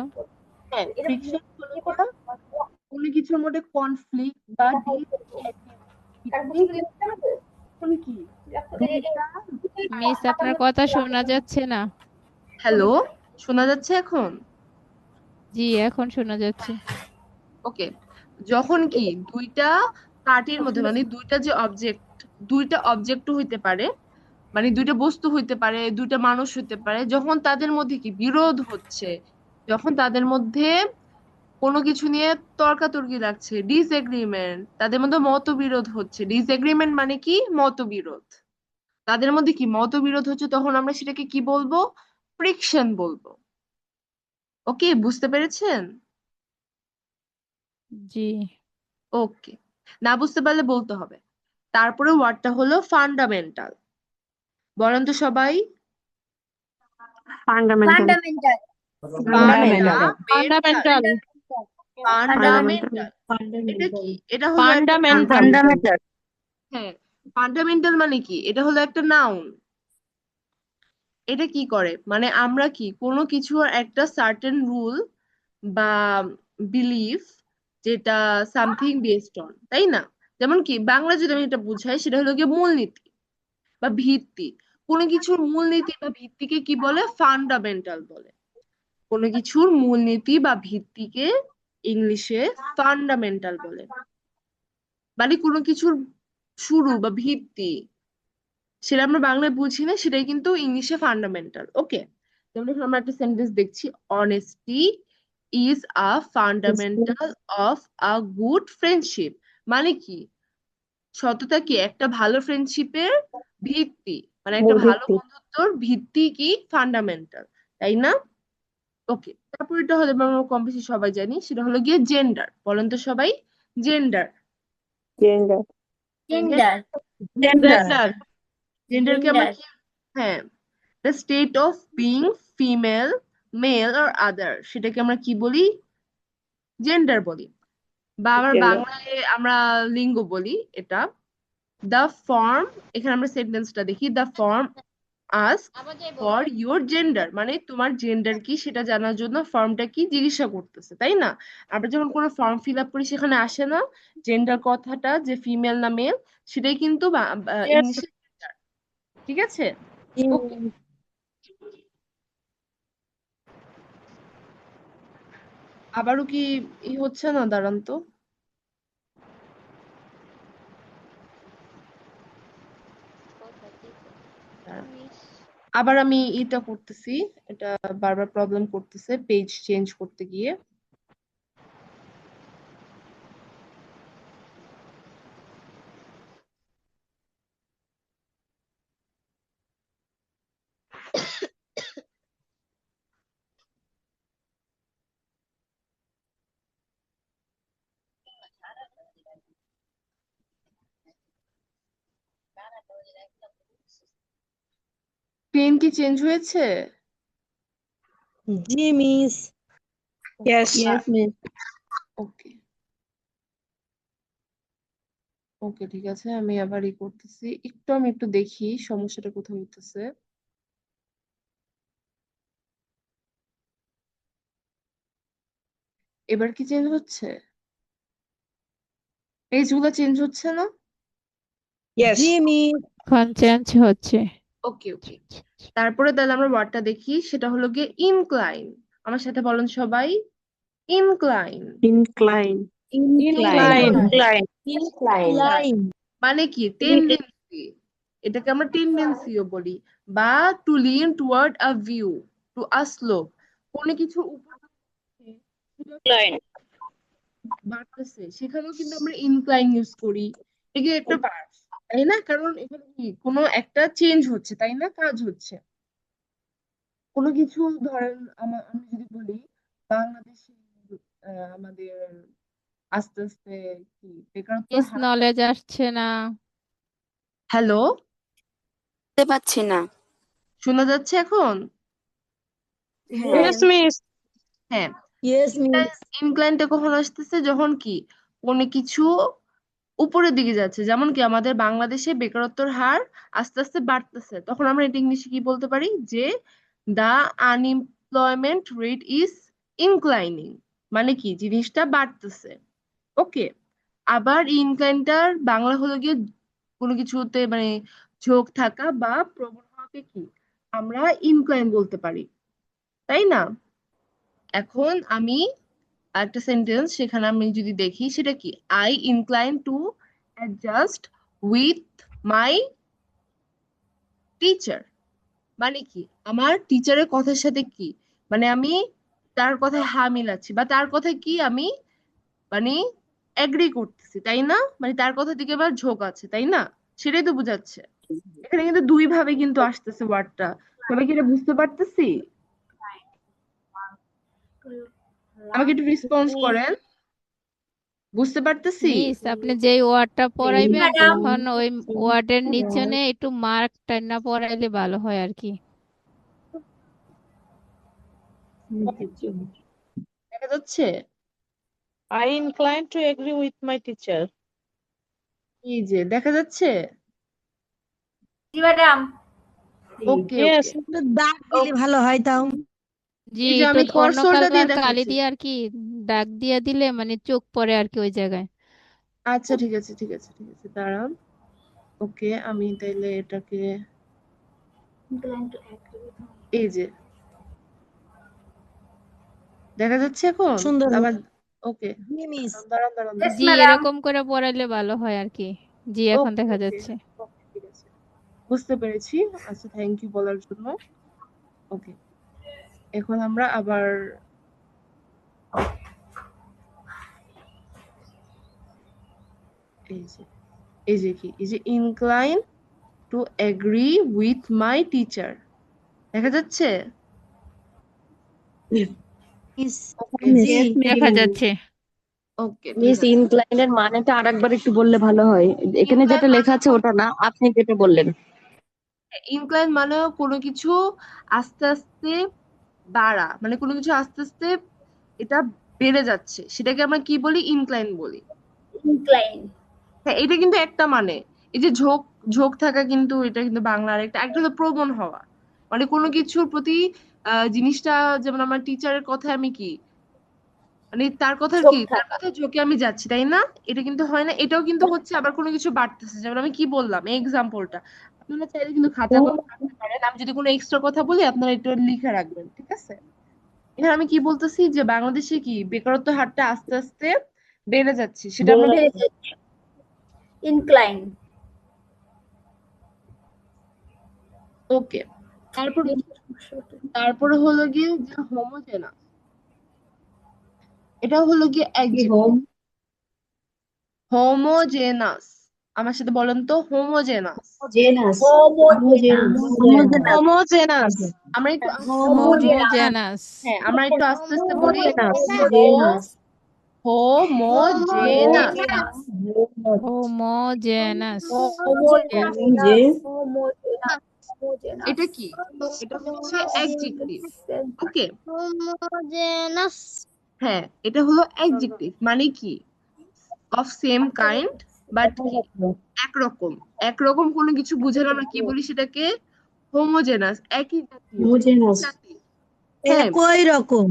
A: হ্যাঁ, ফ্রিকশন হলো গিয়া কোনো কিছুর মধ্যে কনফ্লিক্ট বা কি।
C: মিস আপনার কথা শোনা যাচ্ছে না।
A: হ্যালো, শোনা যাচ্ছে এখন?
C: জি এখন শোনা যাচ্ছে।
A: ওকে, যখন কি দুইটা পার্টির মধ্যে, মানে দুইটা অবজেক্ট হইতে পারে, মানে দুইটা বস্তু হইতে পারে, দুইটা মানুষ হইতে পারে, যখন তাদের মধ্যে কি বিরোধ হচ্ছে, যখন তাদের মধ্যে কোনো কিছু নিয়ে তর্কাতর্কি লাগছে, ডিসএগ্রিমেন্ট, তাদের মধ্যে মতবিরোধ হচ্ছে। ডিসএগ্রিমেন্ট মানে কি? মতবিরোধ। তাদের মধ্যে কি মতবিরোধ হচ্ছে, তখন আমরা সেটাকে কি বলবো? ফ্রিকশন বলবো। ওকে, বুঝতে পেরেছেন?
C: জি
A: ওকে, না বুঝতে পারলে বলতে হবে। তারপরে ওয়ার্ডটা হলো ফান্ডামেন্টাল। বলেন তো সবাই।
F: Fundamental.
D: Fundamental.
F: Fundamental.
A: ফান্ডামেন্টাল এটা কি? এটা হলো একটা
F: Fundamental.
A: হ্যাঁ, ফান্ডামেন্টাল মানে কি? এটা হলো একটা নাউন। এটা কি করে, মানে আমরা কি কোনো কিছু একটা সার্টেন রুল বা বিলিফ, যেটা সামথিং বেসড অন, তাই না? যেমন কি বাংলা যদি আমি এটা বুঝাই, সেটা হলো গিয়ে মূলনীতি বা ভিত্তি। কোনো কিছুর মূলনীতি বা ভিত্তিকে কি বলে? ফান্ডামেন্টাল বলে। কোনো কিছুর মূলনীতি বা ভিত্তিকে ইংলিশে ফান্ডামেন্টাল বলে। মানে কোনো কিছুর শুরু বা ভিত্তি, সেটা আমরা বাংলায় বুঝি না, সেটাই কিন্তু ইংলিশে ফান্ডামেন্টাল। ওকে, যেমন এখানে আমরা একটা সেন্টেন্স দেখছি, honesty is a fundamental of a good friendship. মানে কি? সততা কি একটা ভালো ফ্রেন্ডশিপের ভিত্তি, মানে একটা ভালো বন্ধুত্বর ভিত্তি কি? ফান্ডামেন্টাল, তাই না? ওকে, তারপর এটা হলো আমরা কম বেশি সবাই জানি, সেটা হলো গিয়ে জেন্ডার। বলেন তো সবাই, জেন্ডার।
F: Gender.
D: জেন্ডার
F: জেন্ডার
A: জেন্ডারকে আমরা
D: জেন্ডার
A: কি, হ্যাঁ, the state of being female, male or other, সেটাকে আমরা কি বলি? জেন্ডার বলি। বা আবার বাংলায় আমরা লিঙ্গ বলি এটা। দ্য ফর্ম, এখানে আমরা সেন্টেন্সটা দেখি, the form ask for your gender, মানে তোমার জেন্ডার কি সেটা জানার জন্য ফর্মটা কি জিজ্ঞাসা করতেছে, তাই না? আমরা যখন কোনো ফর্ম ফিল আপ করি সেখানে আসে না জেন্ডার কথাটা, যে ফিমেল না মেল, সেটাই কিন্তু ইংলিশে gender, ঠিক আছে? ওকে, আবারও কি হচ্ছে না? দাঁড়ান তো। দাঁড়ান। আবার আমি এটা করতেছি, এটা বারবার প্রবলেম করতেছে পেজ চেঞ্জ করতে গিয়ে। পেন কি চেঞ্জ হয়েছে?
G: জি miss.
F: Yes miss.
A: Okay, okay, ঠিক আছে, আমি আবার করতেছি একটু, আমি একটু দেখি সমস্যাটা কোথায় হইতেছে। এবার কি চেঞ্জ হচ্ছে? পেজগুলো চেঞ্জ হচ্ছে না?
F: ইয়েস
G: জি মিস।
C: এখন চেঞ্জ হচ্ছে।
A: ওকে, ওকে, তারপরে তাহলে আমরা ওয়ার্ডটা দেখি, সেটা হলো গিয়ে ইনক্লাইন। আমার সাথে বলেন সবাই, incline.
F: Incline
G: incline.
F: Incline
D: incline
G: line.
A: মানে কি? টেন্ডেন্সি, এটাকে আমরা টেন্ডেন্সিও বলি। বা two Lin toward a view, to a slope, কোনো কিছুর উপর বাড়তেছে সেখানেও কিন্তু আমরা ইনক্লাইন ইউজ করি। এগুলো একটা ভার্ব, তাই না? কারণ এখানে কি কোনো একটা চেঞ্জ হচ্ছে, তাই না, কাজ হচ্ছে কোনো কিছু। ধরেন আমি যদি বলি বাংলাদেশে আমাদের আস্তে আস্তে কি বেকারত্বের
C: মিস
A: হার।
C: নলেজ আসছে না।
A: হ্যালো,
H: বুঝতে পারছি না।
A: শোনা যাচ্ছে এখন?
H: হ্যাঁ,
F: ইয়েস মিস
A: হ্যাঁ,
G: ইয়েস মিস।
A: ইনক্লাইনটা কখন আসতেছে? যখন কি কোনো কিছু উপরের দিকে যাচ্ছে, যেমন কি আমাদের বাংলাদেশে বেকারত্বের হার আস্তে আস্তে বাড়তেছে, তখন আমরা এটা ইংলিশে কি বলতে পারি? যে দা আনএমপ্লয়মেন্ট রেট ইজ ইনক্লাইনিং, মানে কি জিনিসটা বাড়তেছে। ওকে, আবার ইনক্লাইনটার বাংলা হলো গিয়ে কোনো কিছুতে মানে ঝোঁক থাকা বা প্রবণ হওয়াকে কি আমরা ইনক্লাইন বলতে পারি, তাই না? এখন আমি একটা সেন্টেন্স, সেখানে আমি যদি দেখি সেটা কি, I incline to adjust with my teacher, মানে কি আমার টিচারের কথার সাথে কি, মানে আমি তার কথায় হা মিলাচ্ছি, বা তার কথায় কি আমি মানে এগ্রি করতেছি, তাই না? মানে তার কথার দিকে আবার ঝোঁক আছে, তাই না? সেটাই তো বোঝাচ্ছে। এখানে কিন্তু দুই ভাবে কিন্তু আসতেছে ওয়ার্ডটা, সবাই কি এটা বুঝতে পারতেছি? আমাকে একটু রেসপন্স করেন, বুঝতে পারতেছি?
C: মিস আপনি যেই ওয়ার্ডটা পড়াইবেন
D: ম্যাডাম
C: তখন ওই ওয়ার্ডের নিচনে একটু মার্ক টাইনা পড়াইলে ভালো হয় আর কি।
A: দেখা যাচ্ছে?
F: I incline two agree with my teacher
A: এই যে দেখা যাচ্ছে।
D: জি ম্যাডাম
A: ওকে,
F: ইয়েস
A: ওকে,
G: একটু দাগ দিলে ভালো হয় তাও।
C: জি
A: এই যে
C: একটু
A: আমি
C: অন্য
A: কর্সরটা দিয়ে
C: কালার কালি
A: দেখাচ্ছি।
C: দিয়ে আর কি দাগ দিয়ে দিলে মানে চোখ পড়ে আর কি ওই জায়গায়।
A: আচ্ছা, ঠিক আছে, ঠিক আছে, ঠিক আছে, দাঁড়ান। ওকে, আমি তাইলে এটাকে এই যে দেখা যাচ্ছে এখন
G: সুন্দর।
A: আবার। ওকে,
G: জি মিস।
A: দাঁড়ান দাঁড়ান
D: Yes,
A: দাঁড়ান।
C: জি
D: madam.
C: এরকম করে পড়াইলে ভালো হয় আর কি। জি এখন
A: ওকে,
C: দেখা
A: ওকে,
C: যাচ্ছে।
A: ওকে, ঠিক আছে, বুঝতে পেরেছি। আচ্ছা, থ্যাংক ইউ বলার জন্য। ওকে, এখন আমরা আবার এই যে কি, এই যে incline two agree with my teacher, দেখা যাচ্ছে?
G: মিস।
A: ওকে,
G: জি।
C: দেখা যাচ্ছে।
A: ওকে, ঠিক
F: মিস
A: আছে।
F: ইনক্লাইনের মানেটা আরেকবার একটু বললে ভালো হয়, এখানে
A: ইনক্লাইন
F: যেটা লেখা আছে ওটা না, আপনি যেটা বললেন।
A: ইনক্লাইন মানে কোনো কিছু আস্তে আস্তে বাড়া, মানে কোনো কিছু আস্তে আস্তে এটা বেড়ে যাচ্ছে, সেটাকে আমরা কি বলি? ইনক্লাইন বলি।
D: ইনক্লাইন।
A: হ্যাঁ, এটা কিন্তু একটা মানে, এই যে ঝোঁক, ঝোঁক থাকা, কিন্তু এটা কিন্তু বাংলার একটা একটা হলো প্রবণ হওয়া, মানে কোনো কিছুর প্রতি জিনিসটা, যেমন আমার টিচারের কথায় আমি কি, মানে তার কথা
D: ঝোঁক
A: কি, তার
D: থাকা।
A: কথা ঝোঁকে আমি যাচ্ছি, তাই না? এটা কিন্তু হয় না, এটাও কিন্তু হচ্ছে আবার কোনো কিছু বাড়তেছে, যেমন আমি কি বললাম এই এক্সাম্পলটা, আপনারা চাইলে কিন্তু খাতা কলম রাখতে পারেন, আমি যদি কোনো এক্সট্রা কথা বলি আপনারা একটু লিখে রাখবেন, ঠিক আছে? এখানে আমি কি বলতেছি যে বাংলাদেশে কি বেকারত্ব হারটা আস্তে আস্তে বেড়ে যাচ্ছে, সেটা আমরা
D: ইনক্লাইন।
A: ওকে। তারপর তারপরে হলো গিয়ে যে হোমোজেনাস, এটা হলো গিয়ে অ্যাডজেক্টিভ। হোমোজেনাস, আমার সাথে বলেন তো, হোমোজেনাস।
F: জেনাস।
D: হোমোজেনাস।
A: হোমোজেনাস, আমরা একটু
C: হোমোজেনাস।
A: হ্যাঁ, আমরা একটু আস্তে আস্তে বলি।
F: জেনাস।
A: হোমোজেনাস।
C: হোমোজেনাস।
A: এটা কি? এটা হচ্ছে অ্যাডজেক্টিভ। ওকে, হ্যাঁ, এটা হলো অ্যাডজেক্টিভ, মানে কি অফ সেম কাইন্ড, বাট একরকম, একরকম কোনো কিছু বুঝালে আমরা কি বলি সেটাকে? হোমোজেনাস, একই জাতীয়,
F: হোমোজেনাস।
A: জাতি। হ্যাঁ,
G: একই রকম।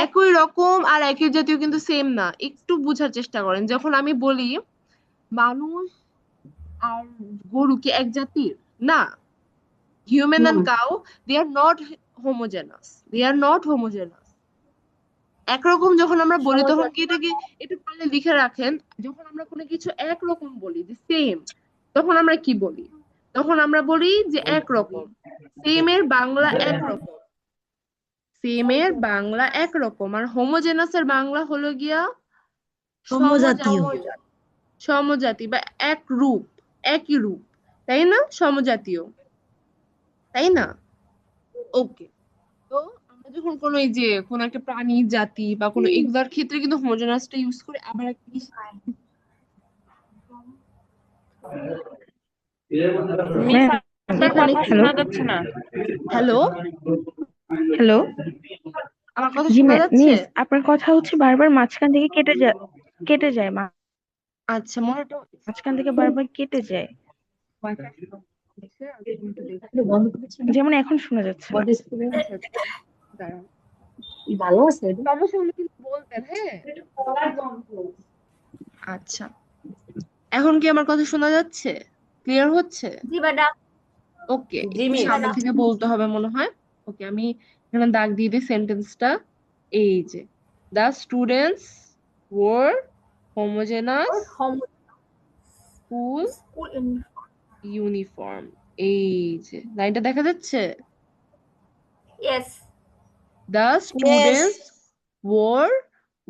A: একই রকম আর একই জাতীয় কিন্তু সেম না, একটু বোঝার চেষ্টা করেন। যখন আমি বলি মানুষ আর গরু কি এক জাতির? না। Human and cow, they are not homogenous, they are not homogenous. একরকম যখন আমরা বলি তখন কি, এটাকে একটু পারলে লিখে রাখেন, যখন আমরা কোনো কিছু একরকম বলি, যে সেম, তখন আমরা কি বলি? তখন আমরা বলি যে একরকম। সেম এর বাংলা একরকম, সেম এর বাংলা একরকম, আর হোমোজেনাস এর বাংলা হলো গিয়া
G: সমজাতীয়।
A: সমজাতীয়। সমজাতি বা এক রূপ, একই রূপ, তাই না? সমজাতীয়, তাই না? ওকে। তো আমরা যখন কোনো এই যে কোনো একটা প্রাণী জাতি বা কোনো এগুলার ক্ষেত্রে কিন্তু হোমোজেনাসটা ইউজ করে। আবার একটা জিনিস, এখানে কি, হ্যালো,
I: হ্যালো।
A: আমার কথা
I: জি
A: শোনা যাচ্ছে?
I: মিস, আপনার কথা হচ্ছে বারবার মাঝখান থেকে কেটে যায়
A: আচ্ছা, মনে তো
I: মাঝখান থেকে বারবার কেটে যায়,
F: বন্ধ করেছি না?
I: যেমন এখন শোনা যাচ্ছে না।
A: আচ্ছা, দাঁড়ান,
F: ভালো আছে।
A: সমস্যা হলে কিন্তু বলবেন, হ্যাঁ? আচ্ছা, এখন কি আমার কথা শোনা যাচ্ছে? ক্লিয়ার হচ্ছে?
D: জি ম্যাডাম।
A: ওকে, একটু সামনে থেকে বলতে হবে মনে হয়। ওকে, আমি এখানে দাগ দিয়ে দিই সেন্টেন্সটা। এই যে, the students were homogeneous school uniform. এই যে লাইনটা দেখা যাচ্ছে,
D: ইয়েস।
A: দ্য স্টুডেন্টস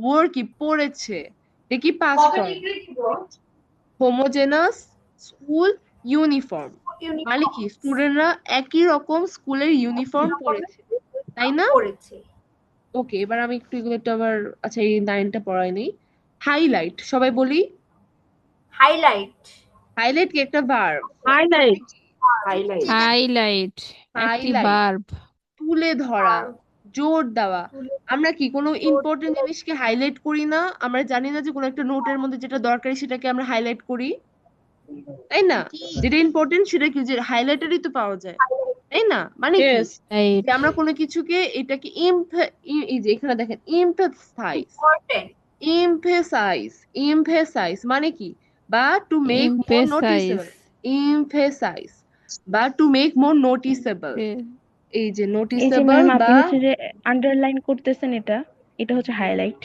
A: ওয়ার কি পড়েছে, এটা কি past form. Homogeneous school uniform মানে কি স্টুডেন্টরা একই রকম স্কুলের ইউনিফর্ম পড়েছে, তাই না?
D: পড়েছে।
A: ওকে, এবার আমি একটু এগুলো একটু আবার, আচ্ছা এই লাইনটা পড়াই নেই। হাইলাইট, সবাই বলি
D: হাইলাইট।
A: হাইলাইট কি একটা ভার্ব?
F: হাইলাইট।
C: হাইলাইট একটি
A: হাইলাইট
C: ভার্ব।
A: তুলে ধরা, জোর দেওয়া। আমরা কি কোনো ইম্পর্টেন্ট জিনিসকে হাইলাইট করি না? আমরা জানি না যে কোনো একটা নোটের মধ্যে যেটা দরকারি সেটাকে আমরা হাইলাইট করি, তাই না? যেটা ইম্পর্টেন্ট সেটা কি, যে হাইলাইটারই তো পাওয়া যায়, তাই না? মানে কি
C: রাইট।
A: যে আমরা কোনো কিছুকে, এটাকে এই যে এখানে দেখেন, এমফাসাইজ, এমফাসাইজ, এমফাসাইজ মানে কি, বা to make more noticeable, emphasise বা টু মেক মোর নোটিসেবল। এই যে
I: এই যে
A: নোটিসেবল
I: ম্যাম
A: বা,
I: আপনি হচ্ছে যে আন্ডারলাইন করতেছেন, এটা হচ্ছে হাইলাইট।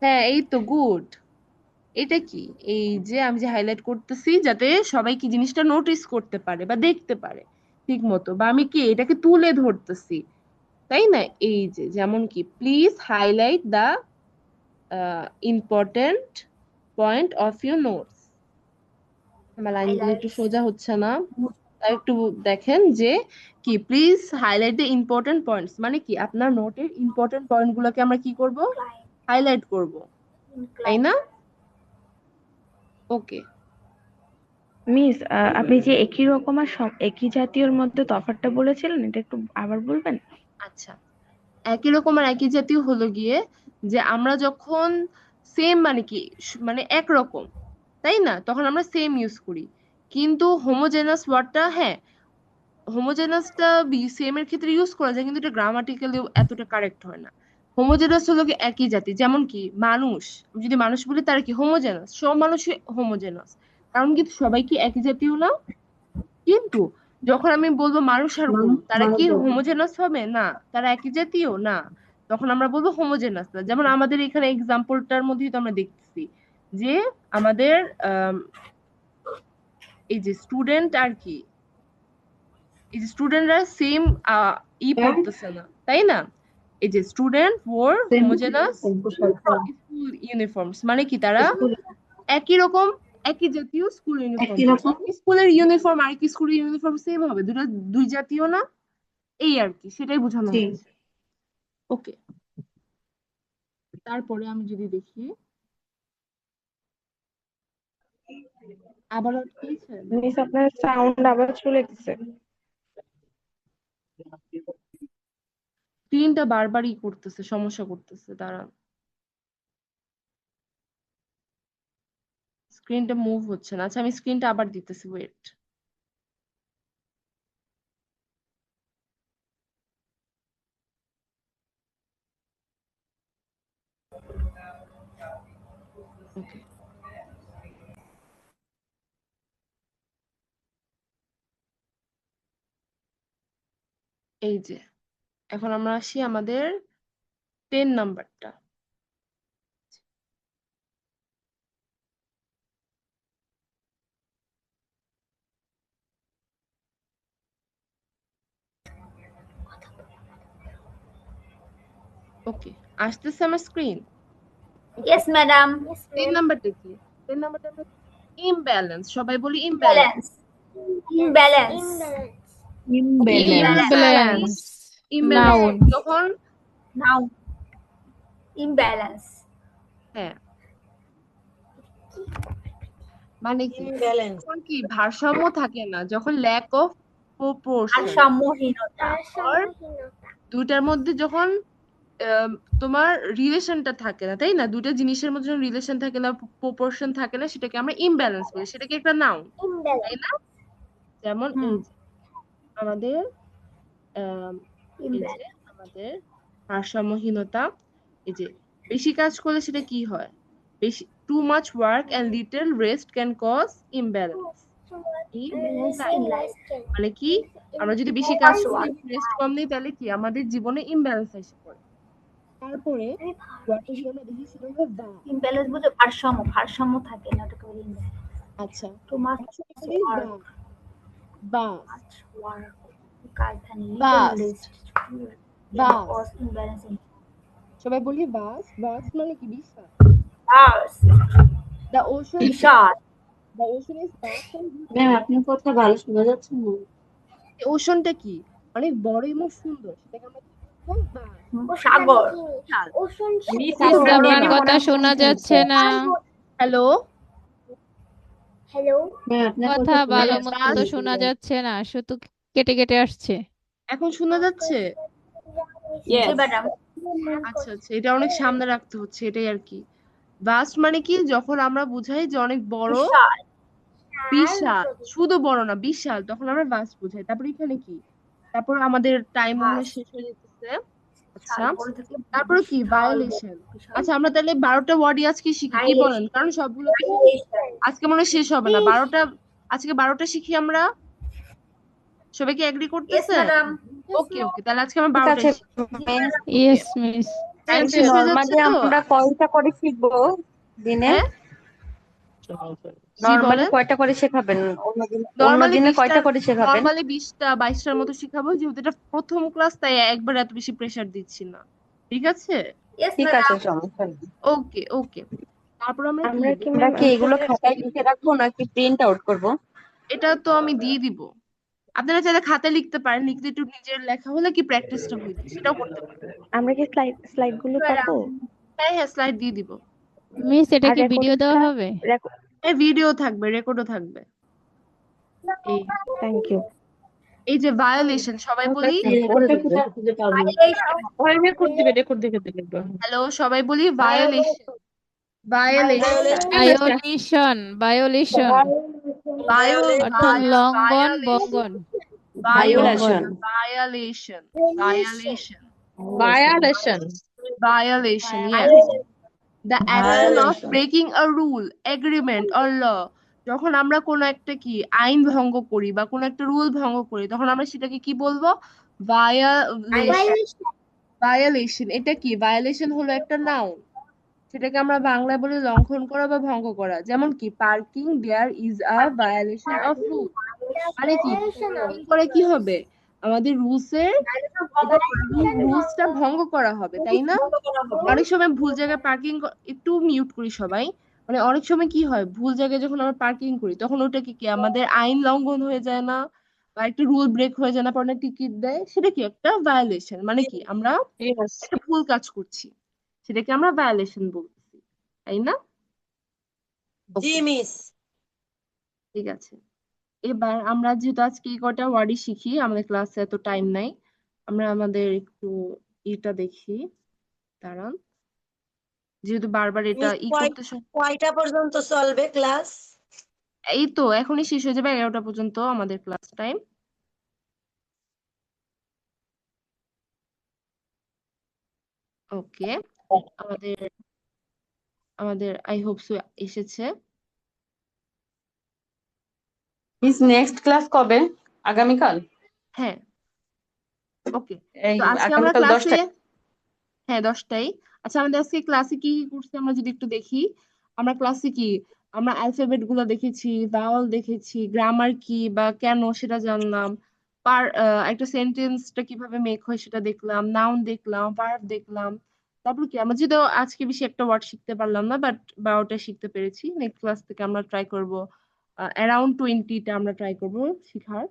A: হ্যাঁ এই তো গুড। এটা কি, এই যে আমি যে হাইলাইট করতেছি যাতে সবাই কি জিনিসটা নোটিস করতে পারে বা দেখতে পারে ঠিক মতো, বা আমি কি এটাকে তুলে ধরতেছি, তাই না? এই যে যেমন কি, please highlight the important point of your notes. আমার লাইনগুলো একটু সোজা হচ্ছে না, তাই একটু দেখেন যে কি, please highlight the important points মানে কি আপনার নোটের ইম্পর্টেন্ট পয়েন্ট গুলোকে আমরা কি করব? হাইলাইট করব। তাই
D: Incline.
A: না? ওকে,
I: মিস আপনি যে একই রকম আর একই জাতীয়র মধ্যে তফাৎটা বলেছিলেন, এটা একটু আবার বলবেন?
A: আচ্ছা। একই রকম আর একই জাতীয় হলো গিয়ে যে আমরা যখন সেম মানে কি মানে একরকম, তাই না, তখন আমরা সেম ইউজ করি। কিন্তু হোমোজেনাস ওয়ার্ডটা, হ্যাঁ, হোমোজেনাসটা সেম এর ক্ষেত্রে ইউজ করা যায়, কিন্তু এটা গ্রামাটিক্যালি এতটা কারেক্ট হয় না। হোমোজেনাস হলো কি একই জাতি, যেমন কি মানুষ, আমি যদি মানুষ বলি তারা কি হোমোজেনাস, সব মানুষই হোমোজেনাস, কারণ কি সবাই কি একই জাতীয় না। কিন্তু যখন আমি বলবো মানুষ আর গরু, তারা কি হোমোজেনাস হবে না, তারা একই জাতীয় না, তখন আমরা বলবো হোমোজেনাস না। যেমন আমাদের এখানে এক্সাম্পলটার মধ্যেই তো আমরা দেখতেছি যে আমাদের এই যে স্টুডেন্ট আর কি, এই যে স্টুডেন্টরা সেম পড়তেছে না, তাই না। এই যে স্টুডেন্ট ওর হোমোজেনাস স্কুল ইউনিফর্মস, মানে কি তারা একই রকম, একই জাতীয় স্কুল ইউনিফর্ম,
F: একই রকম
A: স্কুলের ইউনিফর্ম আর কি স্কুলের ইউনিফর্ম সেম হবে, দুটো দুই জাতীয় না, এই আর কি, সেটাই বোঝানো
F: জি।
A: হয়েছে। ওকে, তারপরে আমি যদি দেখি আবার আটকেছে,
I: মিস আপনার সাউন্ড আবার চলে গেছে।
A: স্ক্রিনটা বারবারই করতেছে, সমস্যা করতেছে, দাঁড়ান, স্ক্রিনটা মুভ হচ্ছে না। আচ্ছা, আমি স্ক্রিনটা আবার দিতেছি, ওয়েট। ওকে, এই যে এখন আমরা আসি আমাদের 10 নাম্বারটা। ওকে, আসতেছে আমার স্ক্রিন।
D: Yes, madam.
A: 10 নাম্বারটা কি? 10 নাম্বারটা আমরা ইমব্যালেন্স, সবাই বলি imbalance.
D: Imbalance. Imbalance.
C: Imbalance
A: imbalance
C: noun.
A: যখন,
D: Now. Imbalance.
A: হ্যাঁ, মানে কি
F: ব্যালেন্স
A: যখন কি ভারসাম্য থাকে না, যখন ল্যাক অফ প্রপোর্শন,
D: ভারসাম্যহীনতা।
A: দুইটার মধ্যে যখন তোমার রিলেশনটা থাকে না, তাই না, দুইটা জিনিসের মধ্যে যখন রিলেশন থাকে না, প্রপোর্শন থাকে না, সেটাকে আমরা ইমব্যালেন্স বলি, সেটাকে একটা নাউন, তাই না। যেমন এই যে আমাদের এই যে আমাদের ভারসাম্যহীনতা, এই যে বেশি কাজ করলে সেটা কি হয়, বেশি too much work and little rest can cause imbalance. মানে কি আমরা যদি বেশি কাজ করি, রেস্ট কম নিই, তাহলে কি আমাদের জীবনে ইমব্যালেন্স এসে পড়ে। তারপরে ওয়ার্ডটা যদি আমরা দেখি সেটা হলো বা।
D: ইমব্যালেন্স বুঝে ভারসাম্য থাকে না, ওটাকে বলি imbalance.
A: আচ্ছা,
D: Too much
A: ভারসাম্য বলি বা,
D: work, কাজধানী,
A: Vast.
D: little rest
A: Vast.
D: cause imbalance in
A: সবাই বলি ভাস্ট। ভাস্ট মানে কি বিশাল।
D: vast.
A: দ্য ওশান,
D: বিশাল।
A: The ocean is vast and
F: ma'am আপনার কথা ভালো শোনা যাচ্ছে না।
A: ওশানটা কি অনেক বড় এবং সুন্দর, সেটাকে আমরা কি বলবো? vast।
D: সাগর।
C: মিস আপনার কথা শোনা যাচ্ছে না,
A: হ্যালো,
F: ম্যাম আপনার
C: কথা ভালো
A: হ্যাঁ,
C: মতো
A: vast।
C: শোনা যাচ্ছে না, শুধু কেটে কেটে আসছে।
A: এখন শোনা যাচ্ছে?
D: জি ম্যাডাম।
A: আচ্ছা আচ্ছা, এটা অনেক সামনে রাখতে হচ্ছে, এটাই আর কি। ভাস্ট মানে কি যখন আমরা বুঝাই যে অনেক বড়,
D: বিশাল।
A: বিশাল, শুধু বড় না বিশাল, তখন আমরা ভাস্ট বুঝাই। তারপর এখানে কি, তারপর আমাদের টাইম মনে হয় শেষ হয়ে যেতেছে। আচ্ছা,
D: বড় থাকলে
A: তারপর কি ভায়োলেশন। আচ্ছা, আমরা তাহলে 12টা ওয়ার্ডই আজকে শিখি, কি বলেন, কারণ সবগুলো তো আজকে মনে হয় শেষ হবে না। 12টা, আজকে 12টা শিখি আমরা, সবাই কি এগ্রি
D: Yes,
A: করতেছে?
D: madam.
A: ওকে ওকে, তাহলে আজকে আমরা 12টা শিখি।
C: Yes miss.
A: টাইম শেষ হয়ে যাচ্ছে তো।
J: আমরা কয়টা করে শিখবো দিনে?
A: হ্যাঁ, কি
J: নরমালি
A: বলেন?
J: কয়টা করে শেখাবেন? অন্য
A: নরমালি
J: দিনে কয়টা করে শেখাবেন?
A: নরমালি 20টা 22টার মতো শিখাবো, যেহেতু এটা প্রথম ক্লাস, তাই একবার এত বেশি প্রেসার দিচ্ছি না, ঠিক আছে?
D: Yes,
J: ঠিক
D: madam.
J: আছে, সমস্যা নেই।
A: ওকে ওকে, তারপর আমরা
I: আমরা
A: কি
I: কি
J: আমরা কি এগুলো খাতায় লিখে রাখবো নাকি প্রিন্ট আউট করবো?
A: এটা তো আমি দিয়ে দিব, আপনারা চাইলে খাতায় লিখতে পারেন, লিখতে একটু নিজের লেখা হলে কি প্র্যাকটিসটা হইতো, সেটাও করতে পারেন।
I: আমরা কি স্লাইড গুলো পাবো?
A: হ্যাঁ হ্যাঁ, স্লাইড দিয়ে দিব।
C: মিস এটা
I: আর
C: কি ভিডিও দেওয়া
I: রেকর্ডিংটা
C: হবে?
A: এই ভিডিও থাকবে, রেকর্ডও থাকবে। এই
I: থ্যাংক ইউ।
A: এই যে ভায়োলেশন, সবাই বলি
F: খুঁজে পাবো।
A: হ্যালো, সবাই বলি ভায়োলেশন, ভায়োলেশন,
C: ভায়োলেশন, ভায়োলেশন
A: বায়ো
C: অর্থ লঙ্ঘন, ভঙ্গন,
A: violation,
J: Violation.
A: Violation, violation,
F: Violation.
A: violation, yes. The action of breaking a rule, agreement or law. যখন আমরা কোনো একটা কি আইন ভঙ্গ করি বা কোনো একটা রুল ভঙ্গ করি, তখন আমরা সেটাকে কি বলবো? ভায়োলেশন। ভায়োলেশন এটা কি? ভায়োলেশন হলো একটা নাউন, সেটাকে আমরা বাংলায় বলি লঙ্ঘন করা বা ভঙ্গ করা। যেমন কি parking there is a violation of rule, মানে কি পার্কিং করে কি হবে? আমাদের রুলসটা ভঙ্গ করা হবে, তাই না? অনেক সময় ভুল জায়গায় পার্কিং, একটু মিউট করি সবাই। মানে অনেক সময় কি হয়, ভুল জায়গায় যখন আমরা পার্কিং করি তখন ওটা কি কি আমাদের আইন লঙ্ঘন হয়ে যায় না, বা একটা রুল ব্রেক হয়ে যায় না, পরে টিকিট দেয়, সেটা কি একটা ভায়োলেশন, মানে কি আমরা
F: Yes.
A: একটা ভুল কাজ করছি, সেটাকে আমরা ভায়োলেশন বলতেছি, তাই না? Okay, ঠিক আছে। এবার আমরা যেহেতু আজকে এই কটা ওয়ার্ডই শিখি, আমাদের ক্লাসে এত টাইম নাই, আমরা আমাদের একটু এটা দেখি, দাঁড়ান, যেহেতু বারবার এটা করতে
J: কয়টা পর্যন্ত চলবে ক্লাস?
A: এই তো এখনই শেষ হয়ে যাবে, 11টা পর্যন্ত আমাদের ক্লাস টাইম। ওকে, আমাদের আমাদের আই হোপ সো এসেছে।
J: মিস নেক্সট ক্লাস কবে? আগামীকাল?
A: হ্যাঁ, ওকে।
J: এই
A: তো আজকে আমরা
J: আগামীকাল
A: ক্লাসে
J: 10টায়?
A: হ্যাঁ 10টায়। আচ্ছা, আমাদের আজকে ক্লাসে কি কি করছে আমরা যদি একটু দেখি। আমরা ক্লাসে কি, আমরা অ্যালফাবেট গুলো দেখেছি, ভাওয়াল দেখেছি, গ্রামার কি বা কেন সেটা জানলাম, একটা সেন্টেন্সটা কিভাবে মেক হয় সেটা দেখলাম, নাউন দেখলাম, ভার্ব দেখলাম। তারপর কি আমরা যদি আজকে বেশি একটা ওয়ার্ড শিখতে পারলাম না, বাট 12টা শিখতে পেরেছি। নেক্সট ক্লাস থেকে আমরা ট্রাই করব অ্যারাউন্ড 20টা আমরা ট্রাই করব শিখার।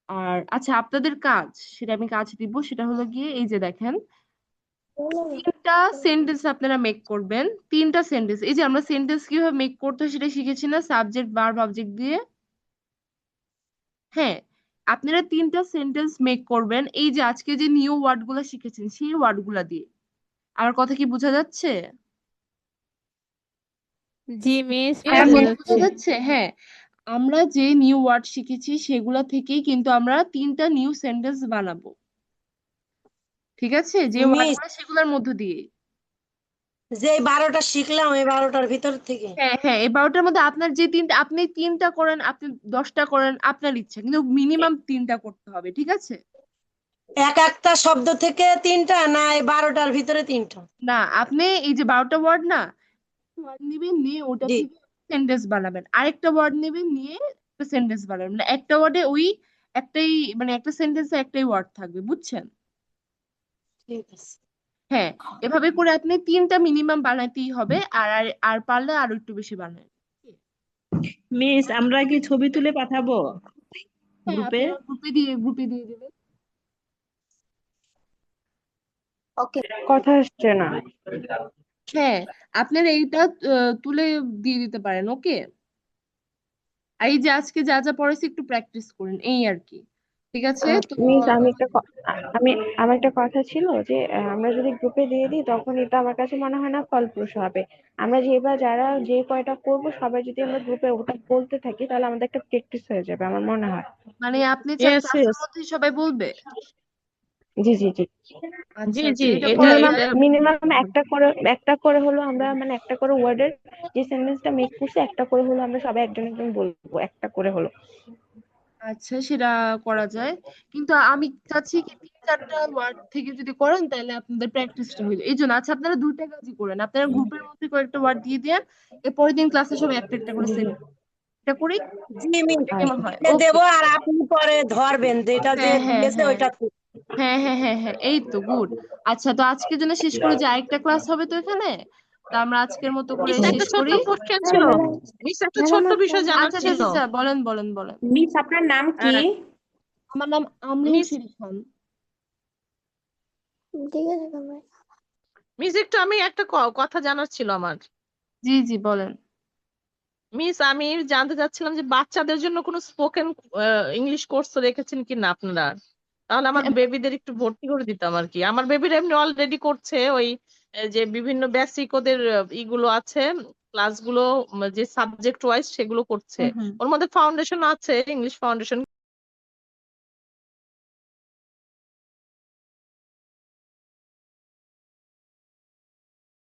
A: আর আচ্ছা, আপনাদের কাজ, সেটা আমি কাজ দিব, সেটা হলো গিয়ে এই যে দেখেন, 3টা সেন্টেন্স আপনারা মেক করবেন। 3টা সেন্টেন্স, এই যে আমরা সেন্টেন্স কিভাবে মেক করতে হয় সেটা শিখেছি না, সাবজেক্ট ভার্ব অবজেক্ট দিয়ে। হ্যাঁ, আপনারা 3টা সেন্টেন্স মেক করবেন, এই যে আজকে যে নিউ ওয়ার্ড গুলা শিখেছেন সেই ওয়ার্ড গুলা দিয়ে। আমার কথা কি বোঝা যাচ্ছে?
C: জি মিস,
A: আমার
C: বোঝা
A: কথা বোঝা
C: যাচ্ছে।
A: যাচ্ছে? হ্যাঁ, আমরা যে নিউ ওয়ার্ড শিখেছি সেগুলা থেকেই কিন্তু আমরা 3টা নিউ সেন্টেন্স বানাবো, ঠিক আছে? যে ওয়ার্ড গুলো সেগুলোর মধ্য দিয়ে।
J: যে 12টা শিখলাম এই 12টার ভিতর থেকে
A: হ্যাঁ হ্যাঁ, এই 12টার মধ্যে আপনার যে 3টা, আপনি 3টা করেন, আপনি 10টা করেন, আপনার ইচ্ছা, কিন্তু মিনিমাম 3টা করতে হবে, ঠিক আছে?
J: এক একটা শব্দ থেকে 3টা, না এই 12টার ভিতরে 3টা?
A: না, আপনি এই যে 12টা ওয়ার্ড না, ওয়ার্ড নেবেন, নিয়ে ওটা
J: জি,
A: থেকে সেন্টেন্স বানাবেন, আরেকটা ওয়ার্ড নেবেন, নিয়ে একটা সেন্টেন্স বানাবেন, মানে একটা ওয়ার্ডে ওই একটাই, মানে একটা সেন্টেন্সে একটাই ওয়ার্ড থাকবে, বুঝছেন?
J: ঠিক আছে।
A: হ্যাঁ, এভাবে করে আপনি 3টা মিনিমাম বানাইতেই হবে, আর আর আর পারলে আরো একটু বেশি বানান।
F: মিস আমরা কি ছবি তুলে পাঠাবো
A: হ্যাঁ,
F: গ্রুপে?
A: আপনারা গ্রুপে দিয়ে দেবেন।
I: কথা আসছে না।
A: হ্যাঁ, আপনারা এইটা তুলে দিয়ে দিতে পারেন, ওকে? আর এই যে আজকে যা যা পড়েছি একটু প্র্যাকটিস করেন, এই আর কি, ঠিক আছে? তো
I: মিস আমার একটা কথা ছিল যে আমরা যদি গ্রুপে দিয়ে দিই তখন এটা আমার কাছে মনে হয় না ফলপ্রসূ হবে। আমরা যারা যে কয়টা করব সবাই যদি আমরা গ্রুপে ওটা বলতে থাকি তাহলে আমাদের একটা প্র্যাকটিস হয়ে যাবে আমার মনে হয়।
A: মানে আপনি চান
F: Yes,
A: ক্লাসের
F: yes.
A: মধ্যে সবাই বলবে?
I: জি জি জি।
A: আচ্ছা
F: জি
A: আচ্ছা,
F: জি,
A: এটা
F: এটা
A: করা
F: এটা
A: যায়।
I: মিনিমাম একটা করে হলো আমরা মানে একটা করে ওয়ার্ডের যে সেন্টেন্সটা মেক করছে একটা করে হলো আমরা সবাই একজন একজন বলবো একটা করে হলো।
A: আচ্ছা, সেটা করা যায়, কিন্তু আমি চাচ্ছি কি 3-4টা ওয়ার্ড থেকে যদি করেন তাহলে আপনাদের প্র্যাকটিসটা হইলো, এই জন্য। আচ্ছা, আপনারা দুইটা কাজই করেন, আপনারা গ্রুপের মধ্যে কয়েকটা ওয়ার্ড দিয়ে দেন, এর পরের দিন ক্লাসে সবাই একটা একটা করে সেন্ড, এটা করি,
J: জি মিস,
A: কেমন হয়?
J: দেব
A: ওকে,
J: আর আপনি পরে ধরবেন যেটা যে
A: হ্যাঁ হ্যাঁ
J: দিয়েছে
A: হ্যাঁ
J: ওইটা।
A: হ্যাঁ হ্যাঁ হ্যাঁ হ্যাঁ, এই তো গুড। আচ্ছা, তো আজকের জন্য শেষ করে, যে আরেকটা ক্লাস হবে তো এখানে, তো আমরা আজকের মতো করে
F: মিস একটা
A: শেষ
F: ছোট্ট
A: করি।
F: কোশ্চেন ছিল। মিস একটা ছোট্ট বিষয় জানার
A: আচ্ছা
F: ছিল।
A: আচ্ছা আচ্ছা, বলেন বলেন বলেন।
J: মিস আপনার নাম কি?
A: আমার নাম আমরিন
F: মিস
A: শিরি খান।
K: মিস একটু আমি একটা কথা জানার ছিল আমার।
A: জি জি বলেন।
K: মিস আমি জানতে চাচ্ছিলাম যে বাচ্চাদের জন্য কোনো স্পোকেন ইংলিশ কোর্স রেখেছেন কিনা আপনারা? তাহলে আমার বেবিদের একটু ভর্তি করে দিতাম আর কি। আমার বেবিরা এমনি অলরেডি করছে ওই যে বিভিন্ন বেসিক ওদের ইগুলো আছে ক্লাসগুলো যে সাবজেক্ট ওয়াইজ সেগুলো করছে। ওর মধ্যে ফাউন্ডেশন আছে, ইংলিশ ফাউন্ডেশন।